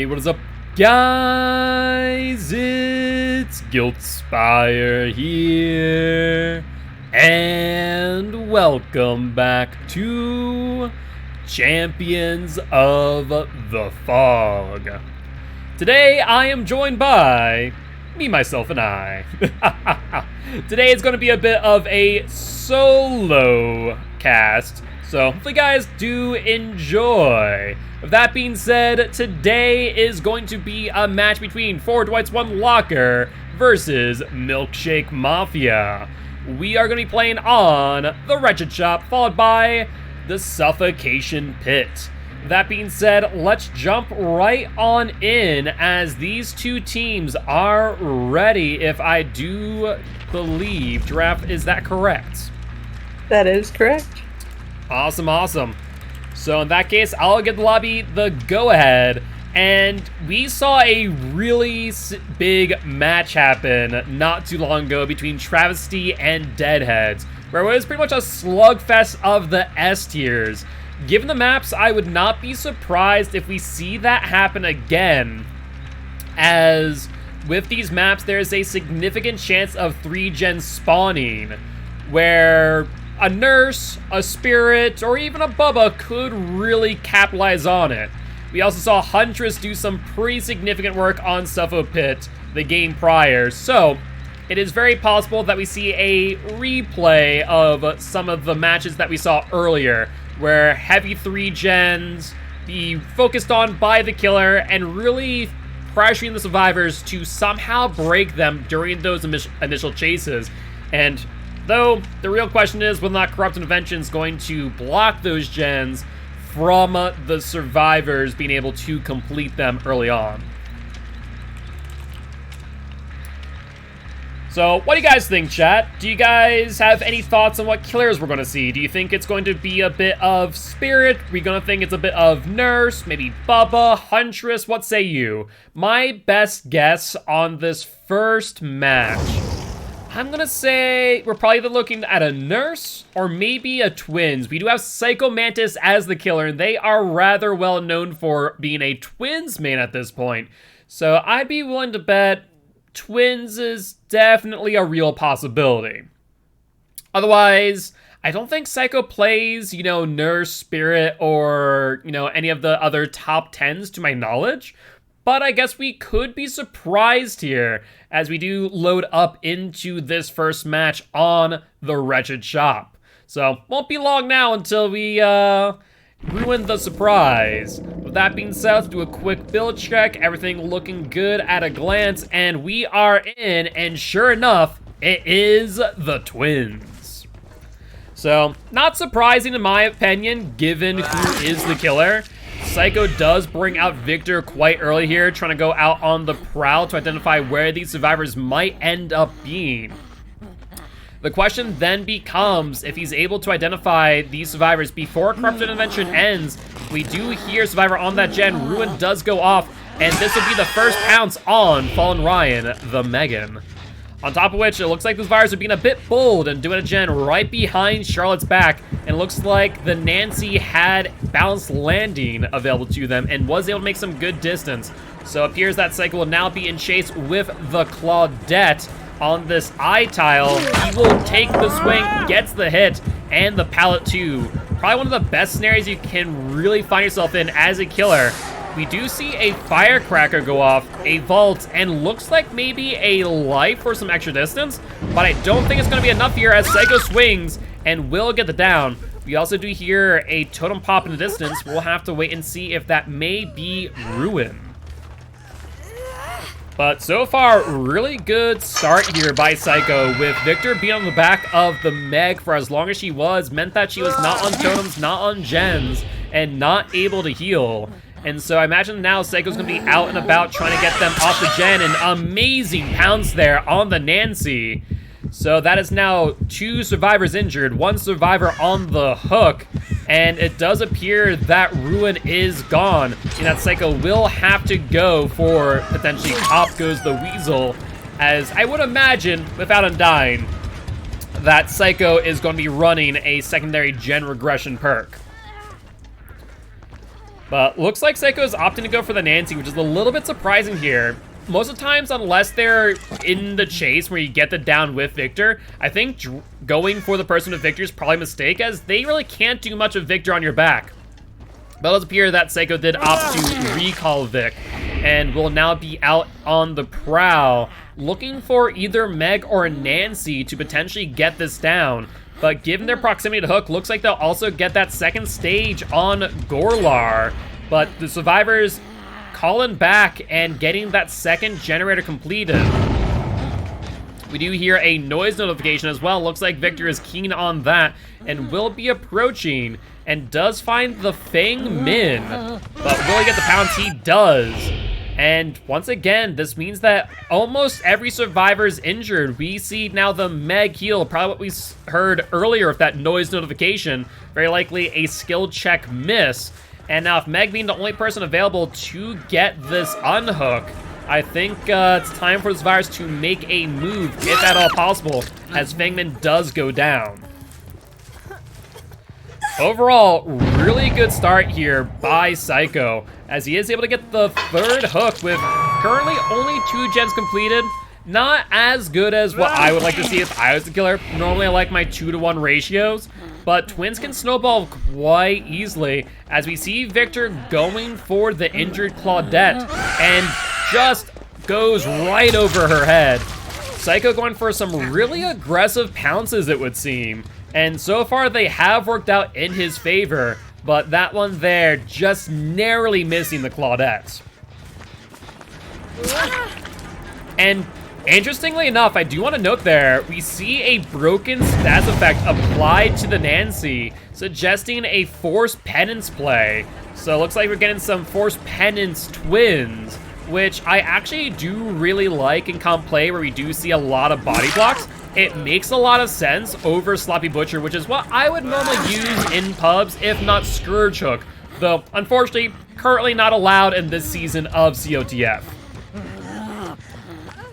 Hey, what is up, guys? It's Giltspire here, and welcome back to Champions of the Fog. Today, I am joined by me, myself, and I. Today, it's going to be a bit of a solo cast, so hopefully you guys do enjoy. With that being said, today is going to be a match between 4 Dwights, 1 Locker versus Milkshake Mafia. We are going to be playing on the Wretched Shop, followed by the Suffocation Pit. That being said, let's jump right on in as these two teams are ready, if I do believe. Giraffe, is that correct? That is correct. Awesome, awesome. So in that case, I'll give the lobby the go-ahead. And we saw a really big match happen not too long ago between Travesty and Deadheads, where it was pretty much a slugfest of the S tiers. Given the maps, I would not be surprised if we see that happen again, as with these maps, there's a significant chance of 3-gen spawning, where a nurse, a spirit, or even a Bubba could really capitalize on it. We also saw Huntress do some pretty significant work on Suffo Pit the game prior, so it is very possible that we see a replay of some of the matches that we saw earlier, where heavy 3-gens be focused on by the killer and really pressuring the survivors to somehow break them during those initial chases. And though the real question is whether or not Corrupt Intervention is going to block those gens from the survivors being able to complete them early on. So, what do you guys think, chat? Do you guys have any thoughts on what killers we're going to see? Do you think it's going to be a bit of Spirit? Are we going to think it's a bit of Nurse? Maybe Bubba? Huntress? What say you? My best guess on this first match, I'm going to say we're probably either looking at a Nurse or maybe a Twins. We do have Psycho Mantis as the killer, and they are rather well known for being a Twins main at this point. So, I'd be willing to bet Twins is definitely a real possibility. Otherwise, I don't think Psycho plays, Nurse, Spirit, or, any of the other top 10s to my knowledge. But I guess we could be surprised here as we do load up into this first match on the Wretched Shop. So, won't be long now until we, ruin the surprise. With that being said, let's do a quick build check. Everything looking good at a glance, and we are in, and sure enough, it is the Twins. So, not surprising in my opinion, given who is the killer. Psycho does bring out Victor quite early here, trying to go out on the prowl to identify where these survivors might end up being. The question then becomes if he's able to identify these survivors before Corrupt Intervention ends. We do hear survivor on that gen. Ruin does go off, and this will be the first pounce on Fallen Ryan, the Megan. On top of which, it looks like the survivors are being a bit bold and doing a gen right behind Charlotte's back. And it looks like the Nancy had balanced landing available to them and was able to make some good distance. So it appears that Psycho will now be in chase with the Claudette on this eye tile. He will take the swing, gets the hit, and the pallet too. Probably one of the best scenarios you can really find yourself in as a killer. We do see a firecracker go off, a vault, and looks like maybe a life for some extra distance, but I don't think it's going to be enough here as Psycho swings and will get the down. We also do hear a totem pop in the distance. We'll have to wait and see if that may be Ruin. But so far, really good start here by Psycho, with Victor being on the back of the Meg for as long as she was, meant that she was not on totems, not on gens, and not able to heal. And so I imagine now Psycho's gonna be out and about trying to get them off the gen. An amazing pounce there on the Nancy. So that is now 2 survivors injured, 1 survivor on the hook. And it does appear that Ruin is gone, and that Psycho will have to go for potentially Pop Goes the Weasel, as I would imagine, without undying, that Psycho is going to be running a secondary gen regression perk. But looks like Psycho is opting to go for the Nancy, which is a little bit surprising here. Most of the times, unless they're in the chase where you get the down with Victor, I think going for the person with Victor is probably a mistake, as they really can't do much of Victor on your back. But it does appear that Psycho did opt to recall Vic, and will now be out on the prowl, looking for either Meg or Nancy to potentially get this down. But given their proximity to Hook, looks like they'll also get that second stage on Gorlar. But the survivors calling back and getting that second generator completed. We do hear a noise notification as well. Looks like Victor is keen on that and will be approaching, and does find the Feng Min. But will he get the pounds? He does. And once again, this means that almost every survivor is injured. We see now the Meg heal, probably what we heard earlier with that noise notification. Very likely a skill check miss. And now if Meg being the only person available to get this unhook, I think it's time for the survivors to make a move, if at all possible, as Fengman does go down. Overall, really good start here by Psycho, as he is able to get the third hook with currently only 2 gens completed. Not as good as what I would like to see if I was the killer. Normally I like my 2-to-1 ratios, but twins can snowball quite easily, as we see Victor going for the injured Claudette and just goes right over her head. Psycho going for some really aggressive pounces, it would seem. And so far, they have worked out in his favor, but that one there just narrowly missing the Claudette. And interestingly enough, I do want to note there, we see a broken stats effect applied to the Nancy, suggesting a forced penance play. So it looks like we're getting some forced penance twins, which I actually do really like in comp play, where we do see a lot of body blocks. It makes a lot of sense over Sloppy Butcher, which is what I would normally use in pubs, if not Scourge Hook, though unfortunately currently not allowed in this season of COTF.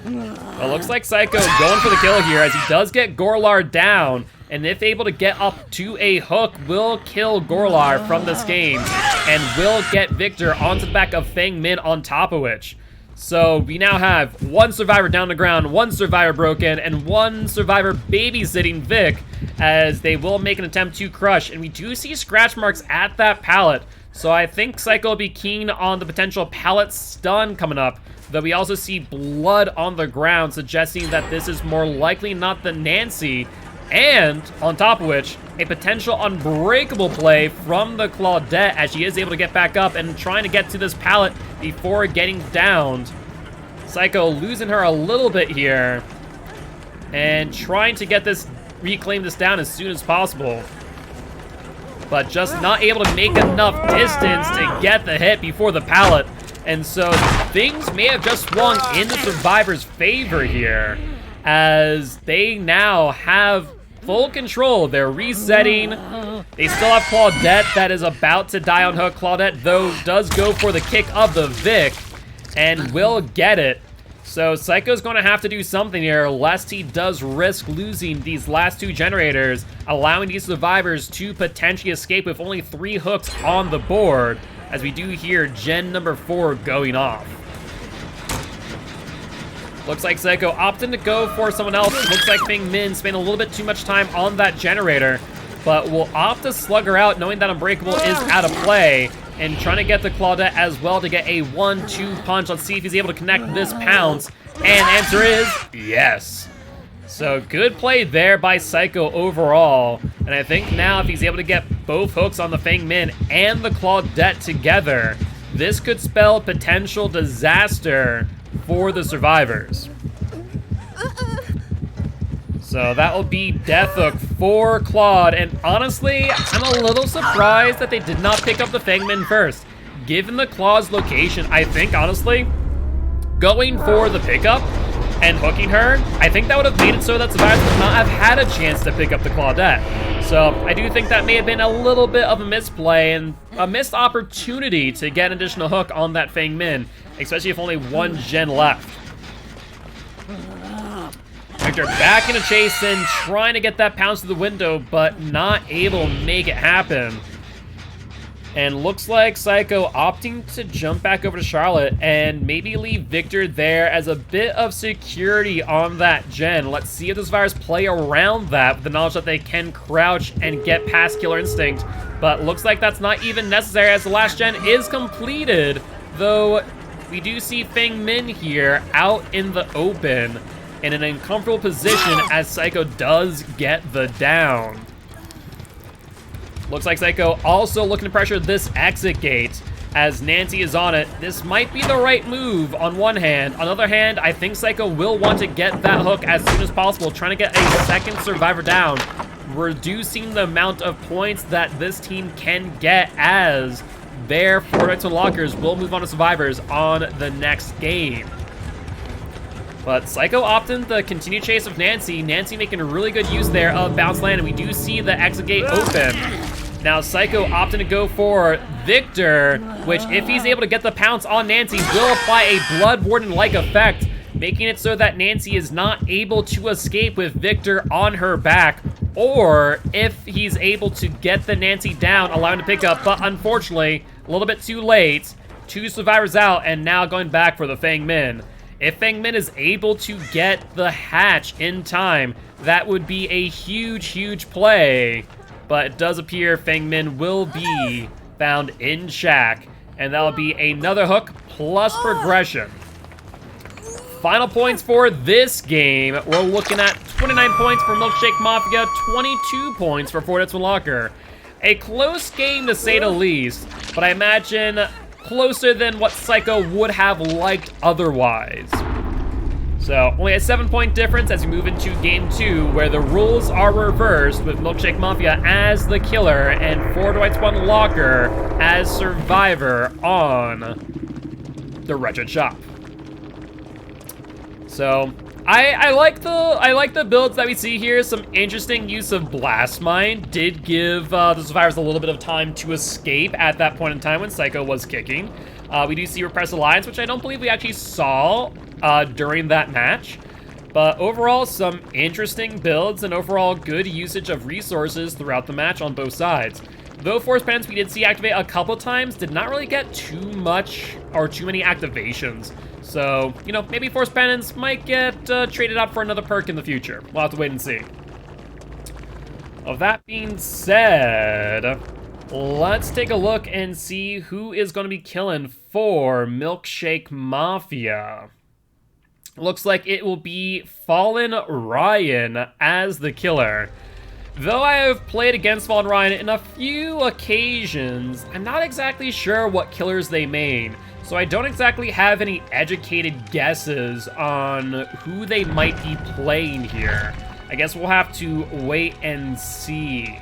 Well, looks like Psycho going for the kill here, as he does get Gorlar down, and if able to get up to a hook, will kill Gorlar from this game, and will get Victor onto the back of Feng Min on top of which. So we now have 1 survivor down the ground, 1 survivor broken, and 1 survivor babysitting Vic, as they will make an attempt to crush. And we do see scratch marks at that pallet, so I think Psycho will be keen on the potential pallet stun coming up, though we also see blood on the ground, suggesting that this is more likely not the Nancy, and on top of which, a potential unbreakable play from the Claudette, as she is able to get back up and trying to get to this pallet before getting downed. Psycho losing her a little bit here, and trying to get this, reclaim this down as soon as possible, but just not able to make enough distance to get the hit before the pallet. And so things may have just swung in the survivor's favor here, as they now have full control. They're resetting. They still have Claudette that is about to die on hook. Claudette, though, does go for the kick of the Vic and will get it. So Psycho's going to have to do something here, lest he does risk losing these last 2 generators, allowing these survivors to potentially escape with only 3 hooks on the board, as we do hear gen number 4 going off. Looks like Psycho opting to go for someone else. Looks like Feng Min spent a little bit too much time on that generator, but will opt to slug her out, knowing that Unbreakable is out of play, and trying to get the Claudette as well to get a 1-2 punch. Let's see if he's able to connect this pounce, and answer is yes. So good play there by Psycho overall, and I think now if he's able to get both hooks on the Feng Min and the Claudette together, this could spell potential disaster for the survivors. So that will be death hook for Claude, and honestly, I'm a little surprised that they did not pick up the Feng Min first. Given the Claw's location, I think, honestly, going for the pickup and hooking her, I think that would have made it so that survivors would not have had a chance to pick up the Claudette. So I do think that may have been a little bit of a misplay and a missed opportunity to get an additional hook on that Feng Min, especially if only 1 gen left. Victor back in a chase and trying to get that pounce to the window, but not able to make it happen. And looks like Psycho opting to jump back over to Charlotte and maybe leave Victor there as a bit of security on that gen. Let's see if the survivors play around that with the knowledge that they can crouch and get past Killer Instinct. But looks like that's not even necessary as the last gen is completed. Though we do see Feng Min here out in the open in an uncomfortable position as Psycho does get the down. Looks like Psycho also looking to pressure this exit gate as Nancy is on it. This might be the right move on one hand. On the other hand, I think Psycho will want to get that hook as soon as possible, trying to get a second survivor down, reducing the amount of points that this team can get as their Fortnite Unlockers will move on to survivors on the next game. But Psycho opting the continued chase of Nancy. Nancy making a really good use there of bounce land, and we do see the exit gate open. Now Psycho opting to go for Victor, which if he's able to get the pounce on Nancy, will apply a Blood Warden-like effect, making it so that Nancy is not able to escape with Victor on her back, or if he's able to get the Nancy down, allowing to pick up, but unfortunately, a little bit too late. 2 survivors out, and now going back for the Feng Min. If Feng Min is able to get the hatch in time, that would be a huge, huge play. But it does appear Feng Min will be found in Shack, and that'll be another hook plus progression. Final points for this game. We're looking at 29 points for Milkshake Mafia, 22 points for Fortnite Unlocker. A close game to say the least, but I imagine closer than what Psycho would have liked otherwise. So, only a 7-point difference as we move into Game 2, where the rules are reversed with Milkshake Mafia as the killer and Fortnite Unlocker as survivor on the Wretched Shop. So, I like the builds that we see here. Some interesting use of Blast Mine did give the survivors a little bit of time to escape at that point in time when Psycho was kicking. We do see Repressed Alliance, which I don't believe we actually saw during that match. But overall, some interesting builds and overall good usage of resources throughout the match on both sides. Though Force Penance we did see activate a couple times, did not really get too much or too many activations. So, you know, maybe Force Penance might get traded up for another perk in the future. We'll have to wait and see. Of that being said, let's take a look and see who is going to be killing for Milkshake Mafia. Looks like it will be Fallen Ryan as the killer. Though I have played against Fallen Ryan in a few occasions, I'm not exactly sure what killers they main. So I don't exactly have any educated guesses on who they might be playing here. I guess we'll have to wait and see.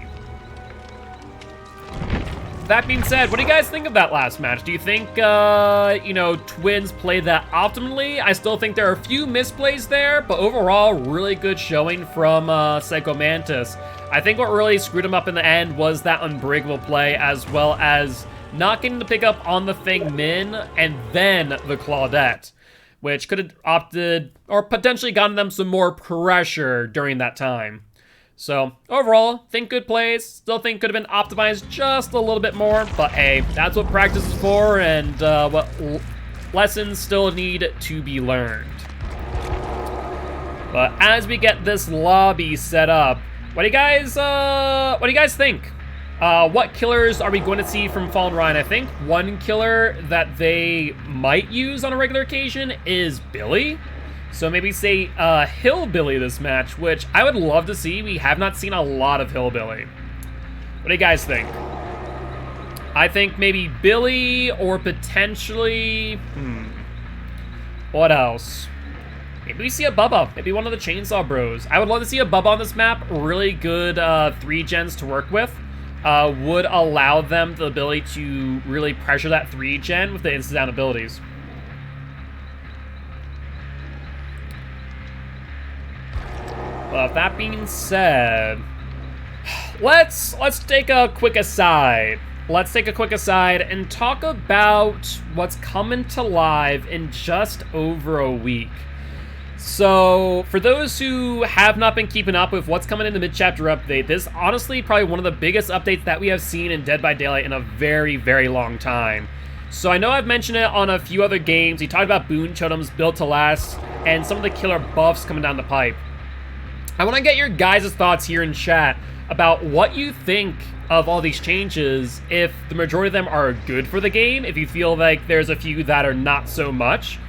That being said, what do you guys think of that last match? Do you think, you know, Twins played that optimally? I still think there are a few misplays there, but overall, really good showing from Psycho Mantis. I think what really screwed him up in the end was that unbreakable play, as well as not getting to pick up on the Feng Min and then the Claudette, which could have opted or potentially gotten them some more pressure during that time. So overall, think good plays. Still think could have been optimized just a little bit more, but hey, that's what practice is for, and what lessons still need to be learned. But as we get this lobby set up, what do you guys think? What killers are we going to see from Fallen Ryan? I think one killer that they might use on a regular occasion is Billy. So maybe say Hillbilly this match, which I would love to see. We have not seen a lot of Hillbilly. What do you guys think? I think maybe Billy or potentially... What else? Maybe we see a Bubba. Maybe one of the Chainsaw Bros. I would love to see a Bubba on this map. Really good 3 gens to work with. Would allow them the ability to really pressure that 3 gen with the instant down abilities. Well, with that being said, let's take a quick aside. Let's take a quick aside and talk about what's coming to live in just over a week. So, for those who have not been keeping up with what's coming in the mid-chapter update, this is honestly probably one of the biggest updates that we have seen in Dead by Daylight in a very, very long time. So I know I've mentioned it on a few other games. We talked about boon totems built to last and some of the killer buffs coming down the pipe. I want to get your guys' thoughts here in chat about what you think of all these changes, if the majority of them are good for the game, if you feel like there's a few that are not so much.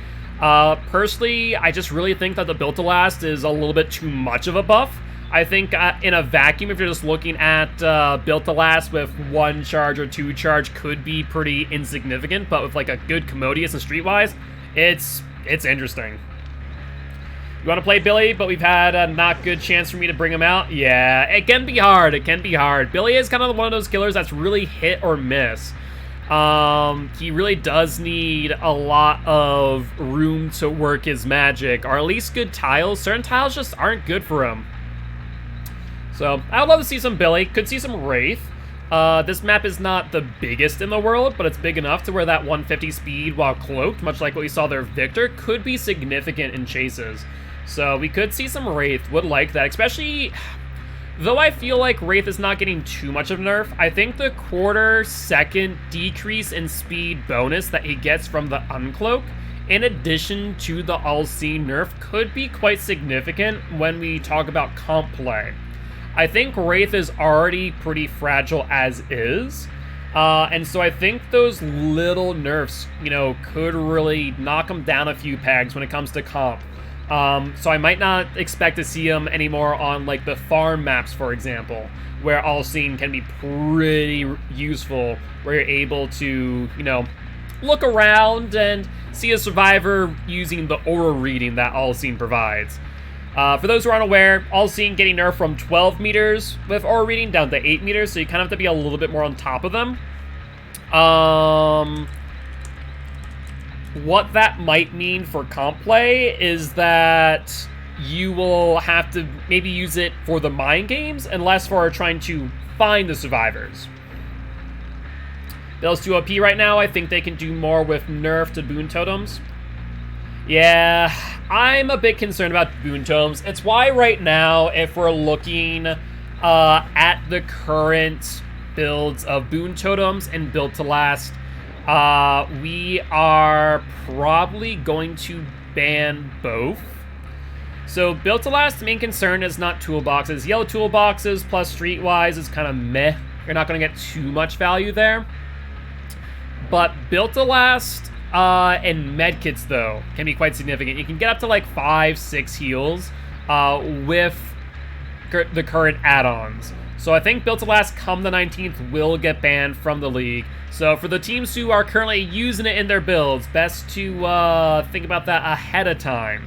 Personally, I just really think that the built to last is a little bit too much of a buff. I think in a vacuum, if you're just looking at built to last with 1 charge or 2 charge, could be pretty insignificant, but with like a good commodious and streetwise, it's interesting. You want to play Billy, but we've had a not good chance for me to bring him out? Yeah, it can be hard. It can be hard. Billy is kind of one of those killers that's really hit or miss. He really does need a lot of room to work his magic, or at least good tiles. Certain tiles just aren't good for him. So, I would love to see some Billy. Could see some Wraith. This map is not the biggest in the world, but it's big enough to where that 150 speed while cloaked, much like what we saw there with Victor, could be significant in chases. So, we could see some Wraith. Would like that, especially... Though I feel like Wraith is not getting too much of nerf, I think the quarter-second decrease in speed bonus that he gets from the Uncloak, in addition to the all-seeing nerf, could be quite significant when we talk about comp play. I think Wraith is already pretty fragile as is, and so I think those little nerfs, you know, could really knock him down a few pegs when it comes to comp. So I might not expect to see him anymore on, like, the farm maps, for example, where all-seeing can be pretty useful, where you're able to, you know, look around and see a survivor using the aura reading that all-seeing provides. For those who aren't aware, all-seeing getting nerfed from 12 meters with aura reading down to 8 meters, so you kind of have to be a little bit more on top of them. What that might mean for comp play is that you will have to maybe use it for the mind games and less for trying to find the survivors. Bill's 2 OP right now. I think they can do more with nerf to boon totems. Yeah, I'm a bit concerned about boon totems. It's why right now, if we're looking at the current builds of boon totems and build to last, we are probably going to ban both. So built to last, the main concern is not toolboxes. Yellow toolboxes plus streetwise is kind of meh. You're not going to get too much value there. But built to last and medkits though can be quite significant. You can get up to like 5-6 heals with the current add-ons. So I think built to last come the 19th will get banned from the league. So for the teams who are currently using it in their builds, best to think about that ahead of time.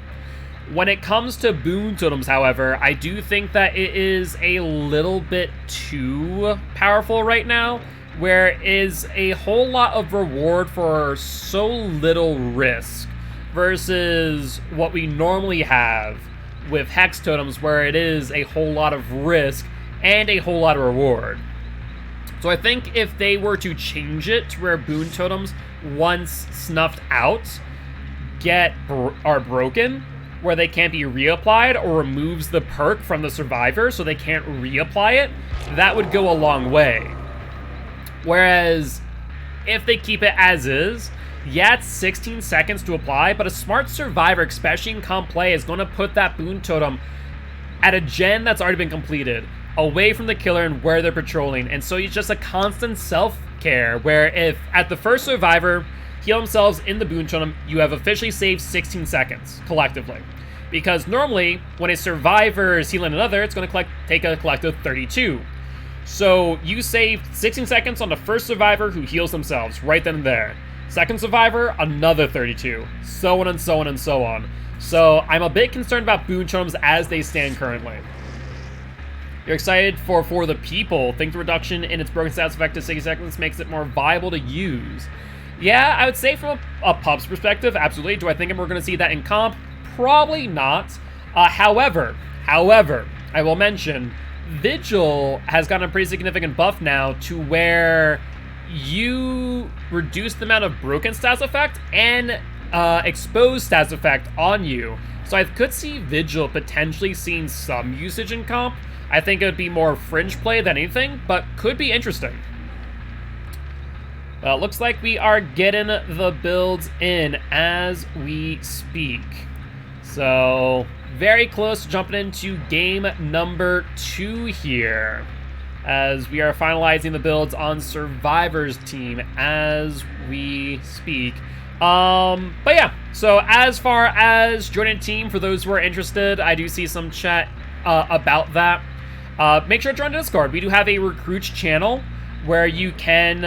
When it comes to boon totems, however, I do think that it is a little bit too powerful right now, where it is a whole lot of reward for so little risk versus what we normally have with hex totems, where it is a whole lot of risk and a whole lot of reward. So I think if they were to change it to where boon totems, once snuffed out, are broken, where they can't be reapplied, or removes the perk from the survivor so they can't reapply it, that would go a long way. Whereas if they keep it as is, yeah, it's 16 seconds to apply, but a smart survivor, especially in comp play, is going to put that boon totem at a gen that's already been completed, away from the killer and where they're patrolling. And so it's just a constant self-care, where if at the first survivor heal themselves in the boon totem, you have officially saved 16 seconds collectively. Because normally, when a survivor is healing another, it's going to take a collective 32. So you saved 16 seconds on the first survivor who heals themselves right then and there. Second survivor, another 32. So on and so on and so on. So I'm a bit concerned about boon totems as they stand currently. You're excited for the people. Think the reduction in its broken stats effect to 60 seconds makes it more viable to use. Yeah, I would say from a pub's perspective, absolutely. Do I think we're going to see that in comp? Probably not. However, I will mention, Vigil has gotten a pretty significant buff now to where you reduce the amount of broken stats effect and exposed stats effect on you So I could see Vigil potentially seeing some usage in comp. I think it would be more fringe play than anything, but could be interesting. Well, it looks like we are getting the builds in as we speak. So, very close to jumping into game number 2 here, as we are finalizing the builds on Survivor's team as we speak. But yeah, so as far as joining a team, for those who are interested, I do see some chat about that. Make sure to join the Discord. We do have a recruits channel where you can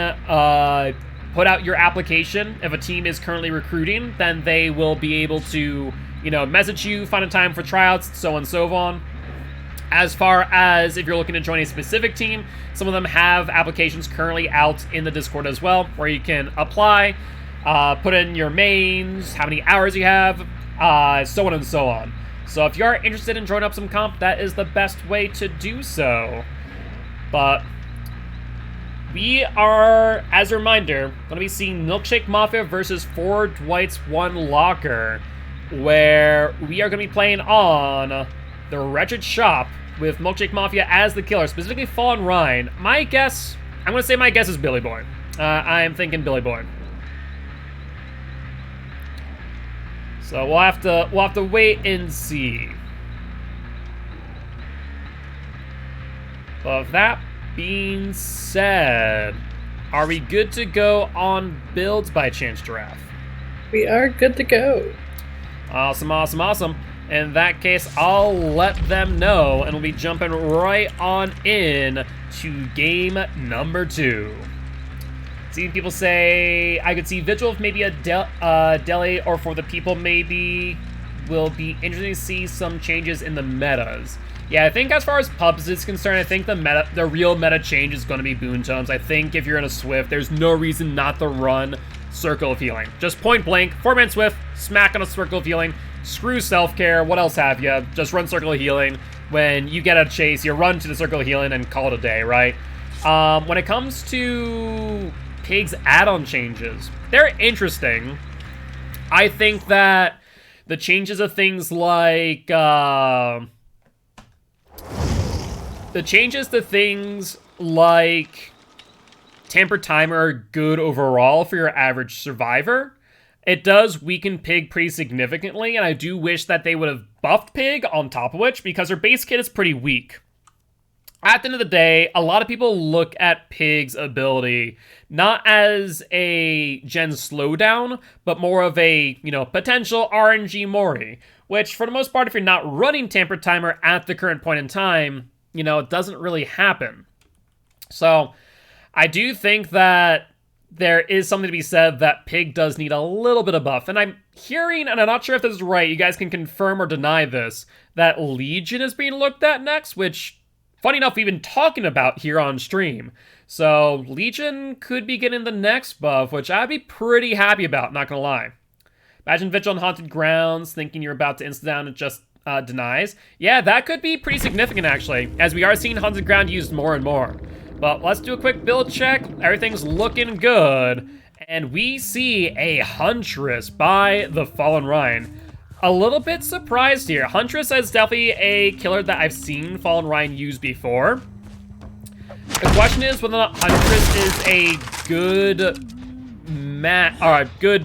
put out your application. If a team is currently recruiting, then they will be able to, you know, message you, find a time for tryouts, so on and so on. As far as if you're looking to join a specific team, some of them have applications currently out in the Discord as well, where you can apply, put in your mains, how many hours you have, so on and so on. So if you are interested in joining up some comp, that is the best way to do so. But we are, as a reminder, going to be seeing Milkshake Mafia versus 4 Dwights, 1 Locker, where we are going to be playing on the Wretched Shop with Milkshake Mafia as the killer, specifically Fallen Ryan. My guess, I'm going to say my guess is Billy Boy. I am thinking Billy Boy. So we'll have to wait and see. But with that being said, are we good to go on builds by chance, Giraffe? We are good to go. Awesome, awesome, awesome. In that case, I'll let them know, and we'll be jumping right on in to game number 2. See people say, I could see Vigil with maybe a Deli, or for the people maybe. Will be interesting to see some changes in the metas. Yeah, I think as far as pubs is concerned, I think the real meta change is going to be boon tomes. I think if you're in a Swift, there's no reason not to run Circle of Healing. Just point blank, 4-man Swift, smack on a Circle of Healing, screw self-care, what else have you? Just run Circle of Healing. When you get a chase, you run to the Circle of Healing and call it a day, right? When it comes to Pig's add-on changes, they're interesting. I think that the changes of things like, Tamper Timer are good overall for your average survivor. It does weaken Pig pretty significantly, and I do wish that they would have buffed Pig on top of which, because her base kit is pretty weak. At the end of the day, a lot of people look at Pig's ability not as a gen slowdown, but more of a, you know, potential RNG Mori, which for the most part, if you're not running Tamper Timer at the current point in time, you know, it doesn't really happen. So I do think that there is something to be said that Pig does need a little bit of buff. And I'm hearing, and I'm not sure if this is right, you guys can confirm or deny this, that Legion is being looked at next, which, funny enough, we've been talking about here on stream. So Legion could be getting the next buff, which I'd be pretty happy about, not gonna lie. Imagine Vigil on Haunted Grounds, thinking you're about to insta-down and just denies. Yeah, that could be pretty significant, actually, as we are seeing Haunted Ground used more and more. But let's do a quick build check. Everything's looking good. And we see a Huntress by the Fallen Ryan. A little bit surprised here. Huntress is definitely a killer that I've seen Fallen Ryan use before. The question is whether or not Huntress is a good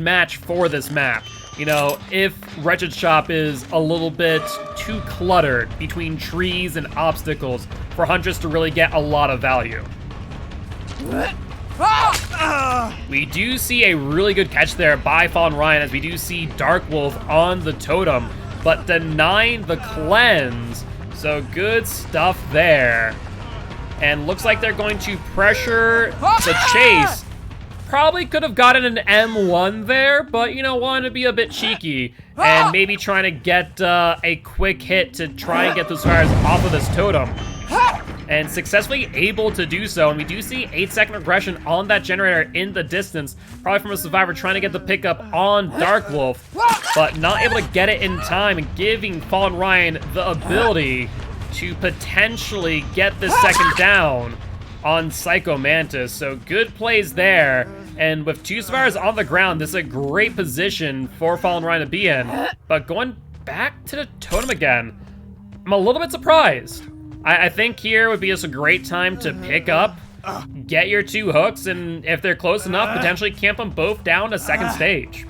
match for this map. You know, if Wretched Shop is a little bit too cluttered between trees and obstacles for Huntress to really get a lot of value. We do see a really good catch there by Fallen Ryan, as we do see Dark Wolf on the totem, but denying the cleanse. So good stuff there. And looks like they're going to pressure the chase. Probably could have gotten an M1 there, but, you know, wanted to be a bit cheeky and maybe trying to get a quick hit to try and get those fires off of this totem. And successfully able to do so, and we do see 8-second regression on that generator in the distance, probably from a survivor trying to get the pickup on Dark Wolf, but not able to get it in time, and giving Fallen Ryan the ability to potentially get this second down on Psycho Mantis. So good plays there, and with 2 survivors on the ground, this is a great position for Fallen Ryan to be in. But going back to the totem again. I'm a little bit surprised. I think here would be just a great time to pick up, get your 2 hooks, and if they're close enough, potentially camp them both down to second stage.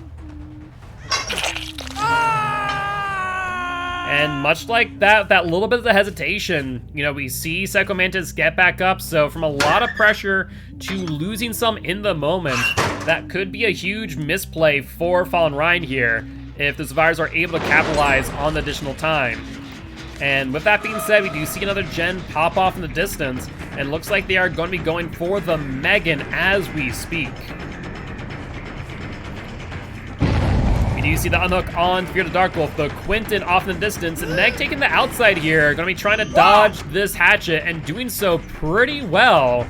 And much like that little bit of the hesitation, you know, we see Psycho Mantis get back up, so from a lot of pressure to losing some in the moment, that could be a huge misplay for Fallen Ryan here, if the survivors are able to capitalize on the additional time. And with that being said, we do see another gen pop off in the distance, and looks like they are going to be going for the Megan as we speak. We do see the unhook on Fear the Dark Wolf, the Quentin off in the distance, and Meg taking the outside here, going to be trying to dodge this hatchet, and doing so pretty well.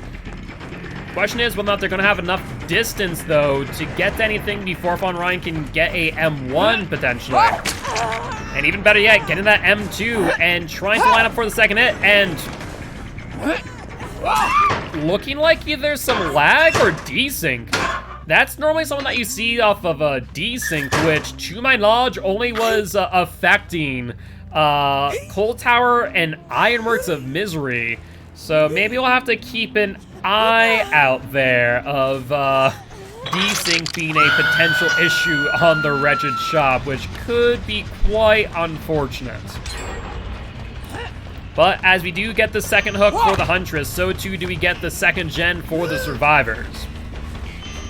Question is whether or not they're going to have enough distance, though, to get to anything before Fallen Ryan can get a M1, potentially. And even better yet, getting that M2 and trying to line up for the second hit, and looking like either some lag or desync. That's normally something that you see off of a desync, which, to my knowledge, only was affecting Cold Tower and Ironworks of Misery. So maybe we'll have to keep an eye out there of desync being a potential issue on the Wretched shop, which could be quite unfortunate. But as we do get the second hook for the Huntress, so too do we get the second gen for the survivors.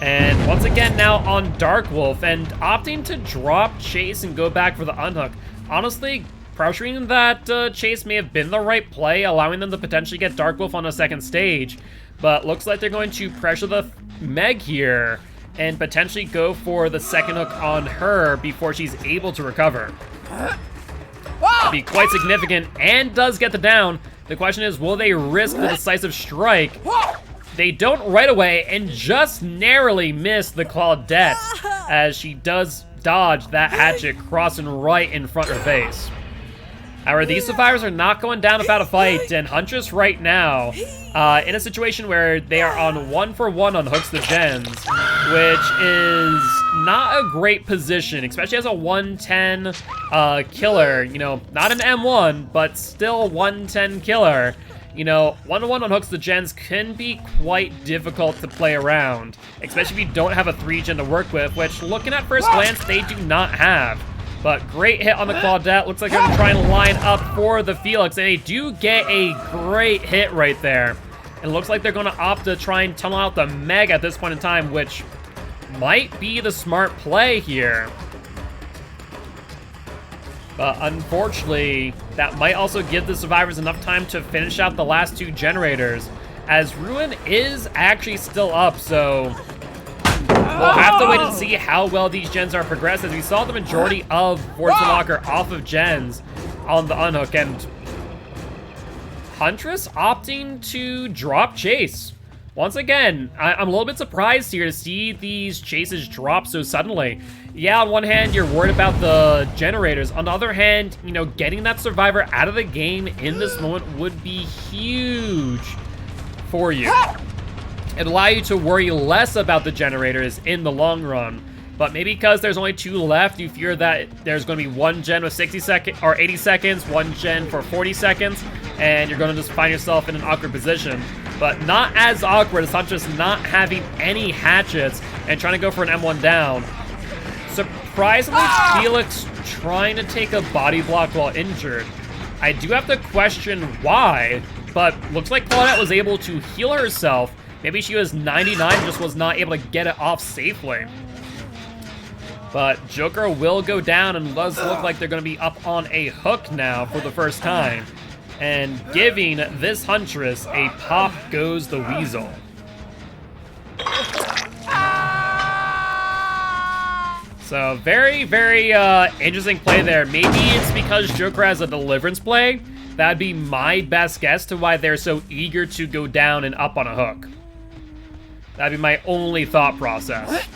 And once again now on Dark Wolf, and opting to drop Chase and go back for the unhook. Honestly, pressuring that Chase may have been the right play, allowing them to potentially get Dark Wolf on a second stage. But looks like they're going to pressure the Meg here and potentially go for the second hook on her before she's able to recover. That'd be quite significant and does get the down. The question is, will they risk the decisive strike? They don't right away and just narrowly miss the Claudette as she does dodge that hatchet crossing right in front of her face. However, these survivors are not going down without a fight, and Huntress right now, in a situation where they are on 1-for-1 on hooks the gens, which is not a great position, especially as a 110 killer. You know, not an M1, but still 110 killer. You know, 1-to-1 on hooks the gens can be quite difficult to play around, especially if you don't have a 3-gen to work with, which, looking at first glance, they do not have. But great hit on the Claudette. Looks like they're going to try and line up for the Felix, and they do get a great hit right there. It looks like they're going to opt to try and tunnel out the Meg at this point in time, which might be the smart play here. But unfortunately, that might also give the survivors enough time to finish out the last 2 generators, as Ruin is actually still up, so we'll have to wait and see how well these gens are progressed, as we saw the majority of Fortune Locker off of gens on the unhook, and Huntress opting to drop Chase. Once again, I'm a little bit surprised here to see these chases drop so suddenly. Yeah, on one hand, you're worried about the generators. On the other hand, you know, getting that survivor out of the game in this moment would be huge for you. It'd allow you to worry less about the generators in the long run. But maybe because there's only 2 left, you fear that there's going to be 1 gen with 60 seconds or 80 seconds, 1 gen for 40 seconds, and you're going to just find yourself in an awkward position. But not as awkward as Huntress not having any hatchets and trying to go for an M1 down. Surprisingly, Felix trying to take a body block while injured. I do have to question why, but looks like Claudette was able to heal herself. Maybe she was 99, just was not able to get it off safely. But Joker will go down, and does look like they're going to be up on a hook now for the first time. And giving this Huntress a pop goes the Weasel. So very, very interesting play there. Maybe it's because Joker has a deliverance play. That'd be my best guess to why they're so eager to go down and up on a hook. That'd be my only thought process.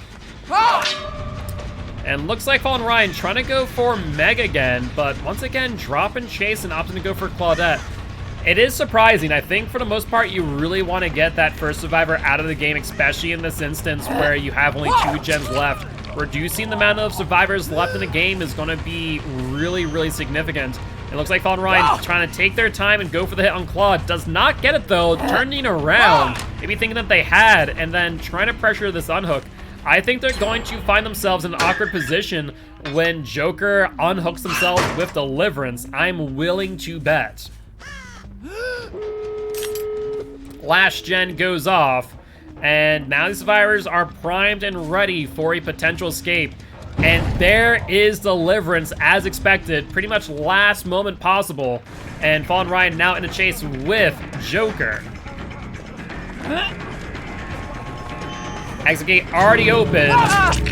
And looks like Fallen Ryan trying to go for Meg again, but once again, dropping Chase and opting to go for Claudette. It is surprising. I think for the most part, you really want to get that first survivor out of the game, especially in this instance where you have only 2 gens left. reducing the amount of survivors left in the game is going to be really, really significant. It looks like Fallen Ryan trying to take their time and go for the hit on Claude. Does not get it, though, turning around, maybe thinking that they had, and then trying to pressure this unhook. I think they're going to find themselves in an awkward position when Joker unhooks themselves with Deliverance. I'm willing to bet. Last gen goes off, and now the survivors are primed and ready for a potential escape. And there is Deliverance, as expected, pretty much last moment possible. And Fallen Ryan now in a chase with Joker. Exit gate already open.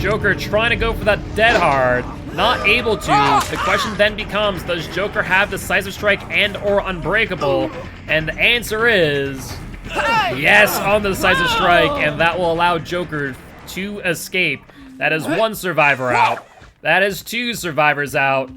Joker trying to go for that dead hard. Not able to. The question then becomes, does Joker have Decisive Strike and or Unbreakable? And the answer is yes on the Decisive Strike, and that will allow Joker to escape. That is one survivor out. That is two survivors out.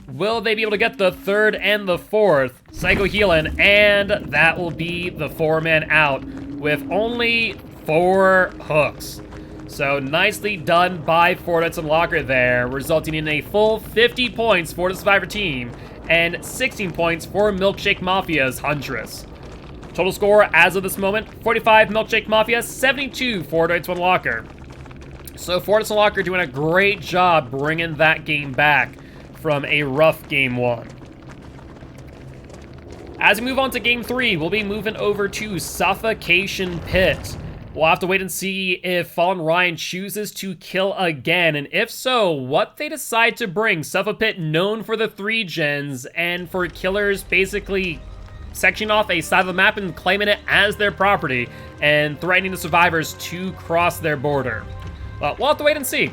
Will they be able to get the third and the fourth? Psycho healing, and that will be the 4-man out with only 4 hooks. So nicely done by Fortnite's Unlocker there, resulting in a full 50 points for the survivor team and 16 points for Milkshake Mafia's Huntress. Total score as of this moment, 45 Milkshake Mafia, 72 Fortnite's Unlocker. So Fortnite's Unlocker doing a great job bringing that game back from a rough game 1. As we move on to game 3, we'll be moving over to Suffocation Pit. We'll have to wait and see if Fallen Ryan chooses to kill again, and if so, what they decide to bring. Suffa Pit known for the 3 gens, and for killers basically sectioning off a side of the map and claiming it as their property, and threatening the survivors to cross their border. But we'll have to wait and see.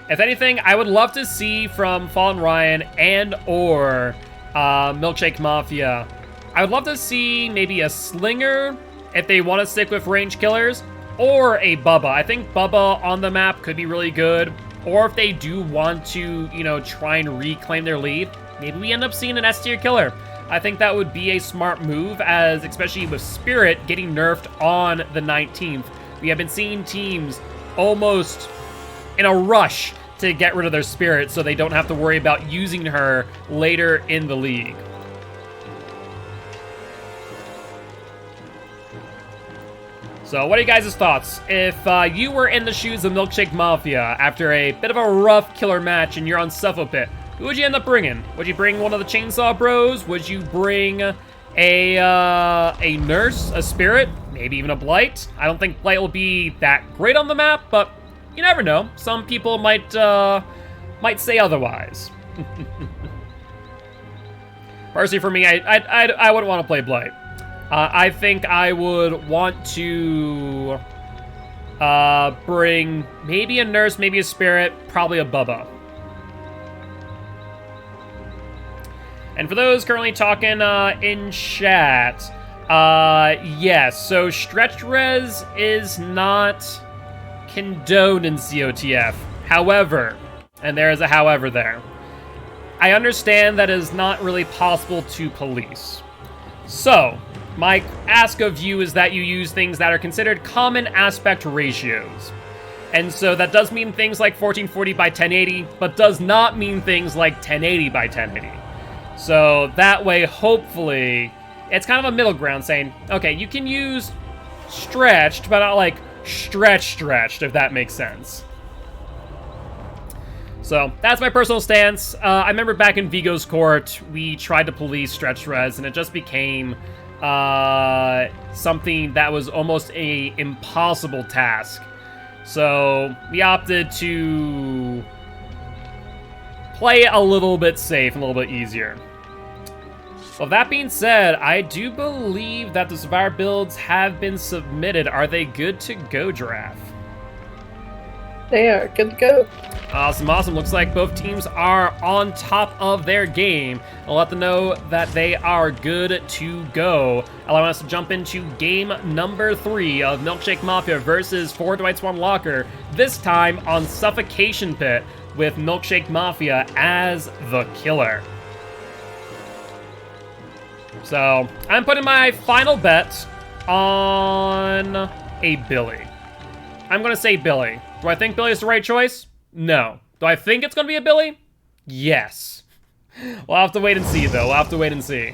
If anything, I would love to see from Fallen Ryan and or Milkshake Mafia, I would love to see maybe a Slinger, if they want to stick with range killers, or a Bubba. I think Bubba on the map could be really good. Or if they do want to, you know, try and reclaim their lead, maybe we end up seeing an S tier killer. I think that would be a smart move, as especially with Spirit getting nerfed on the 19th. We have been seeing teams almost in a rush to get rid of their Spirit so they don't have to worry about using her later in the league. So what are you guys' thoughts? If you were in the shoes of Milkshake Mafia after a bit of a rough killer match and you're on Suffa Pit, who would you end up bringing? Would you bring one of the Chainsaw Bros? Would you bring a Nurse, a Spirit, maybe even a Blight? I don't think Blight will be that great on the map, but you never know. Some people might say otherwise. Personally, for me, I wouldn't want to play Blight. I think I would want to bring maybe a Nurse, maybe a Spirit, probably a Bubba. And for those currently talking in chat, yes, so stretch res is not condoned in COTF. However, and there is a however there, I understand that it is not really possible to police. So, my ask of you is that you use things that are considered common aspect ratios. And so that does mean things like 1440 by 1080, but does not mean things like 1080 by 1080. So that way, hopefully, it's kind of a middle ground saying, okay, you can use stretched, but not like stretched, if that makes sense. So that's my personal stance. I remember back in Vigo's court, we tried to police stretch res, and it just became something that was almost a impossible task. So we opted to play a little bit safe, a little bit easier. Well, that being said, I do believe that the Survivor builds have been submitted. Are they good to go, Giraffe? They are good to go. Awesome, awesome. Looks like both teams are on top of their game. I'll let them know that they are good to go, allowing us to jump into game number 3 of Milkshake Mafia versus Fortnite's Unlocker, this time on Suffocation Pit with Milkshake Mafia as the killer. So, I'm putting my final bet on a Billy. I'm gonna say Billy. Do I think Billy is the right choice? No. Do I think it's gonna be a Billy? Yes. We'll have to wait and see, though. We'll have to wait and see.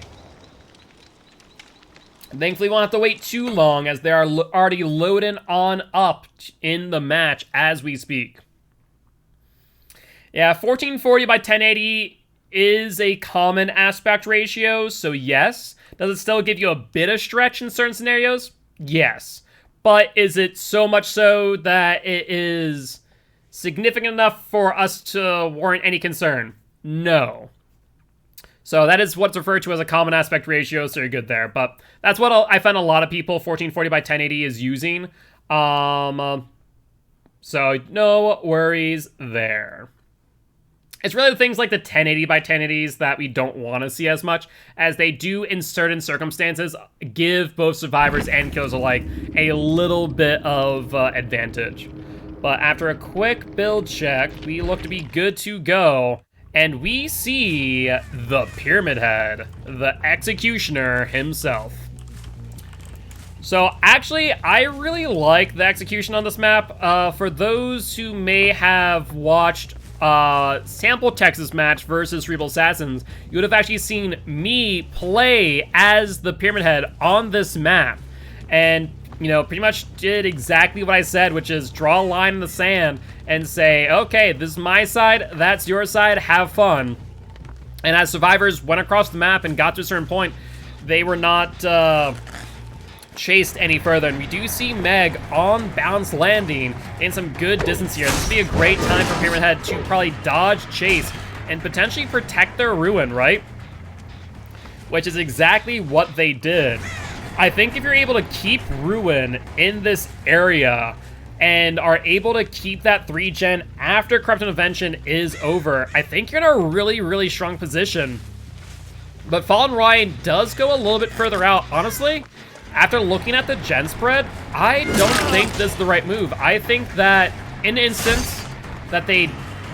Thankfully, we won't have to wait too long, as they are already loading on up in the match as we speak. Yeah, 1440 by 1080 is a common aspect ratio, so yes. Does it still give you a bit of stretch in certain scenarios? Yes. But is it so much so that it is significant enough for us to warrant any concern? No. So that is what's referred to as a common aspect ratio, so you're good there. But that's what I find a lot of people 1440 by 1080 is using. So no worries there. It's really the things like the 1080 by 1080s that we don't want to see as much, as they do, in certain circumstances, give both survivors and killers alike a little bit of advantage. But after a quick build check, we look to be good to go, and we see the Pyramid Head, the Executioner himself. So actually, I really like the execution on this map. For those who may have watched Sample Texas match versus Cerebral Assassins, you would have actually seen me play as the Pyramid Head on this map. And, you know, pretty much did exactly what I said, which is draw a line in the sand and say, okay, this is my side, that's your side, have fun. And as survivors went across the map and got to a certain point, they were not chased any further. And we do see Meg on bounce landing in some good distance here. This would be a great time for Pyramid Head to probably dodge chase and potentially protect their ruin, right? Which is exactly what they did. I think if you're able to keep ruin in this area and are able to keep that 3-gen after Corrupt Intervention is over, I think you're in a really, really strong position. But Fallen Ryan does go a little bit further out. Honestly, after looking at the gen spread, I don't think this is the right move. I think that in the instance that they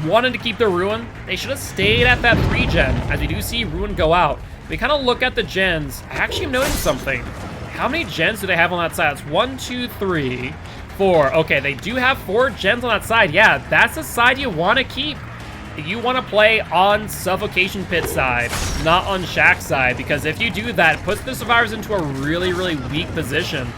wanted to keep their ruin, they should have stayed at that 3-gen, as we do see ruin go out. We kind of look at the gens. I actually noticed something. How many gens do they have on that side? It's 1, 2, 3, 4. Okay, they do have 4 gens on that side. Yeah, that's the side you want to keep. You want to play on Suffocation Pit side, not on Shack side, because if you do that, it puts the survivors into a really, really weak position.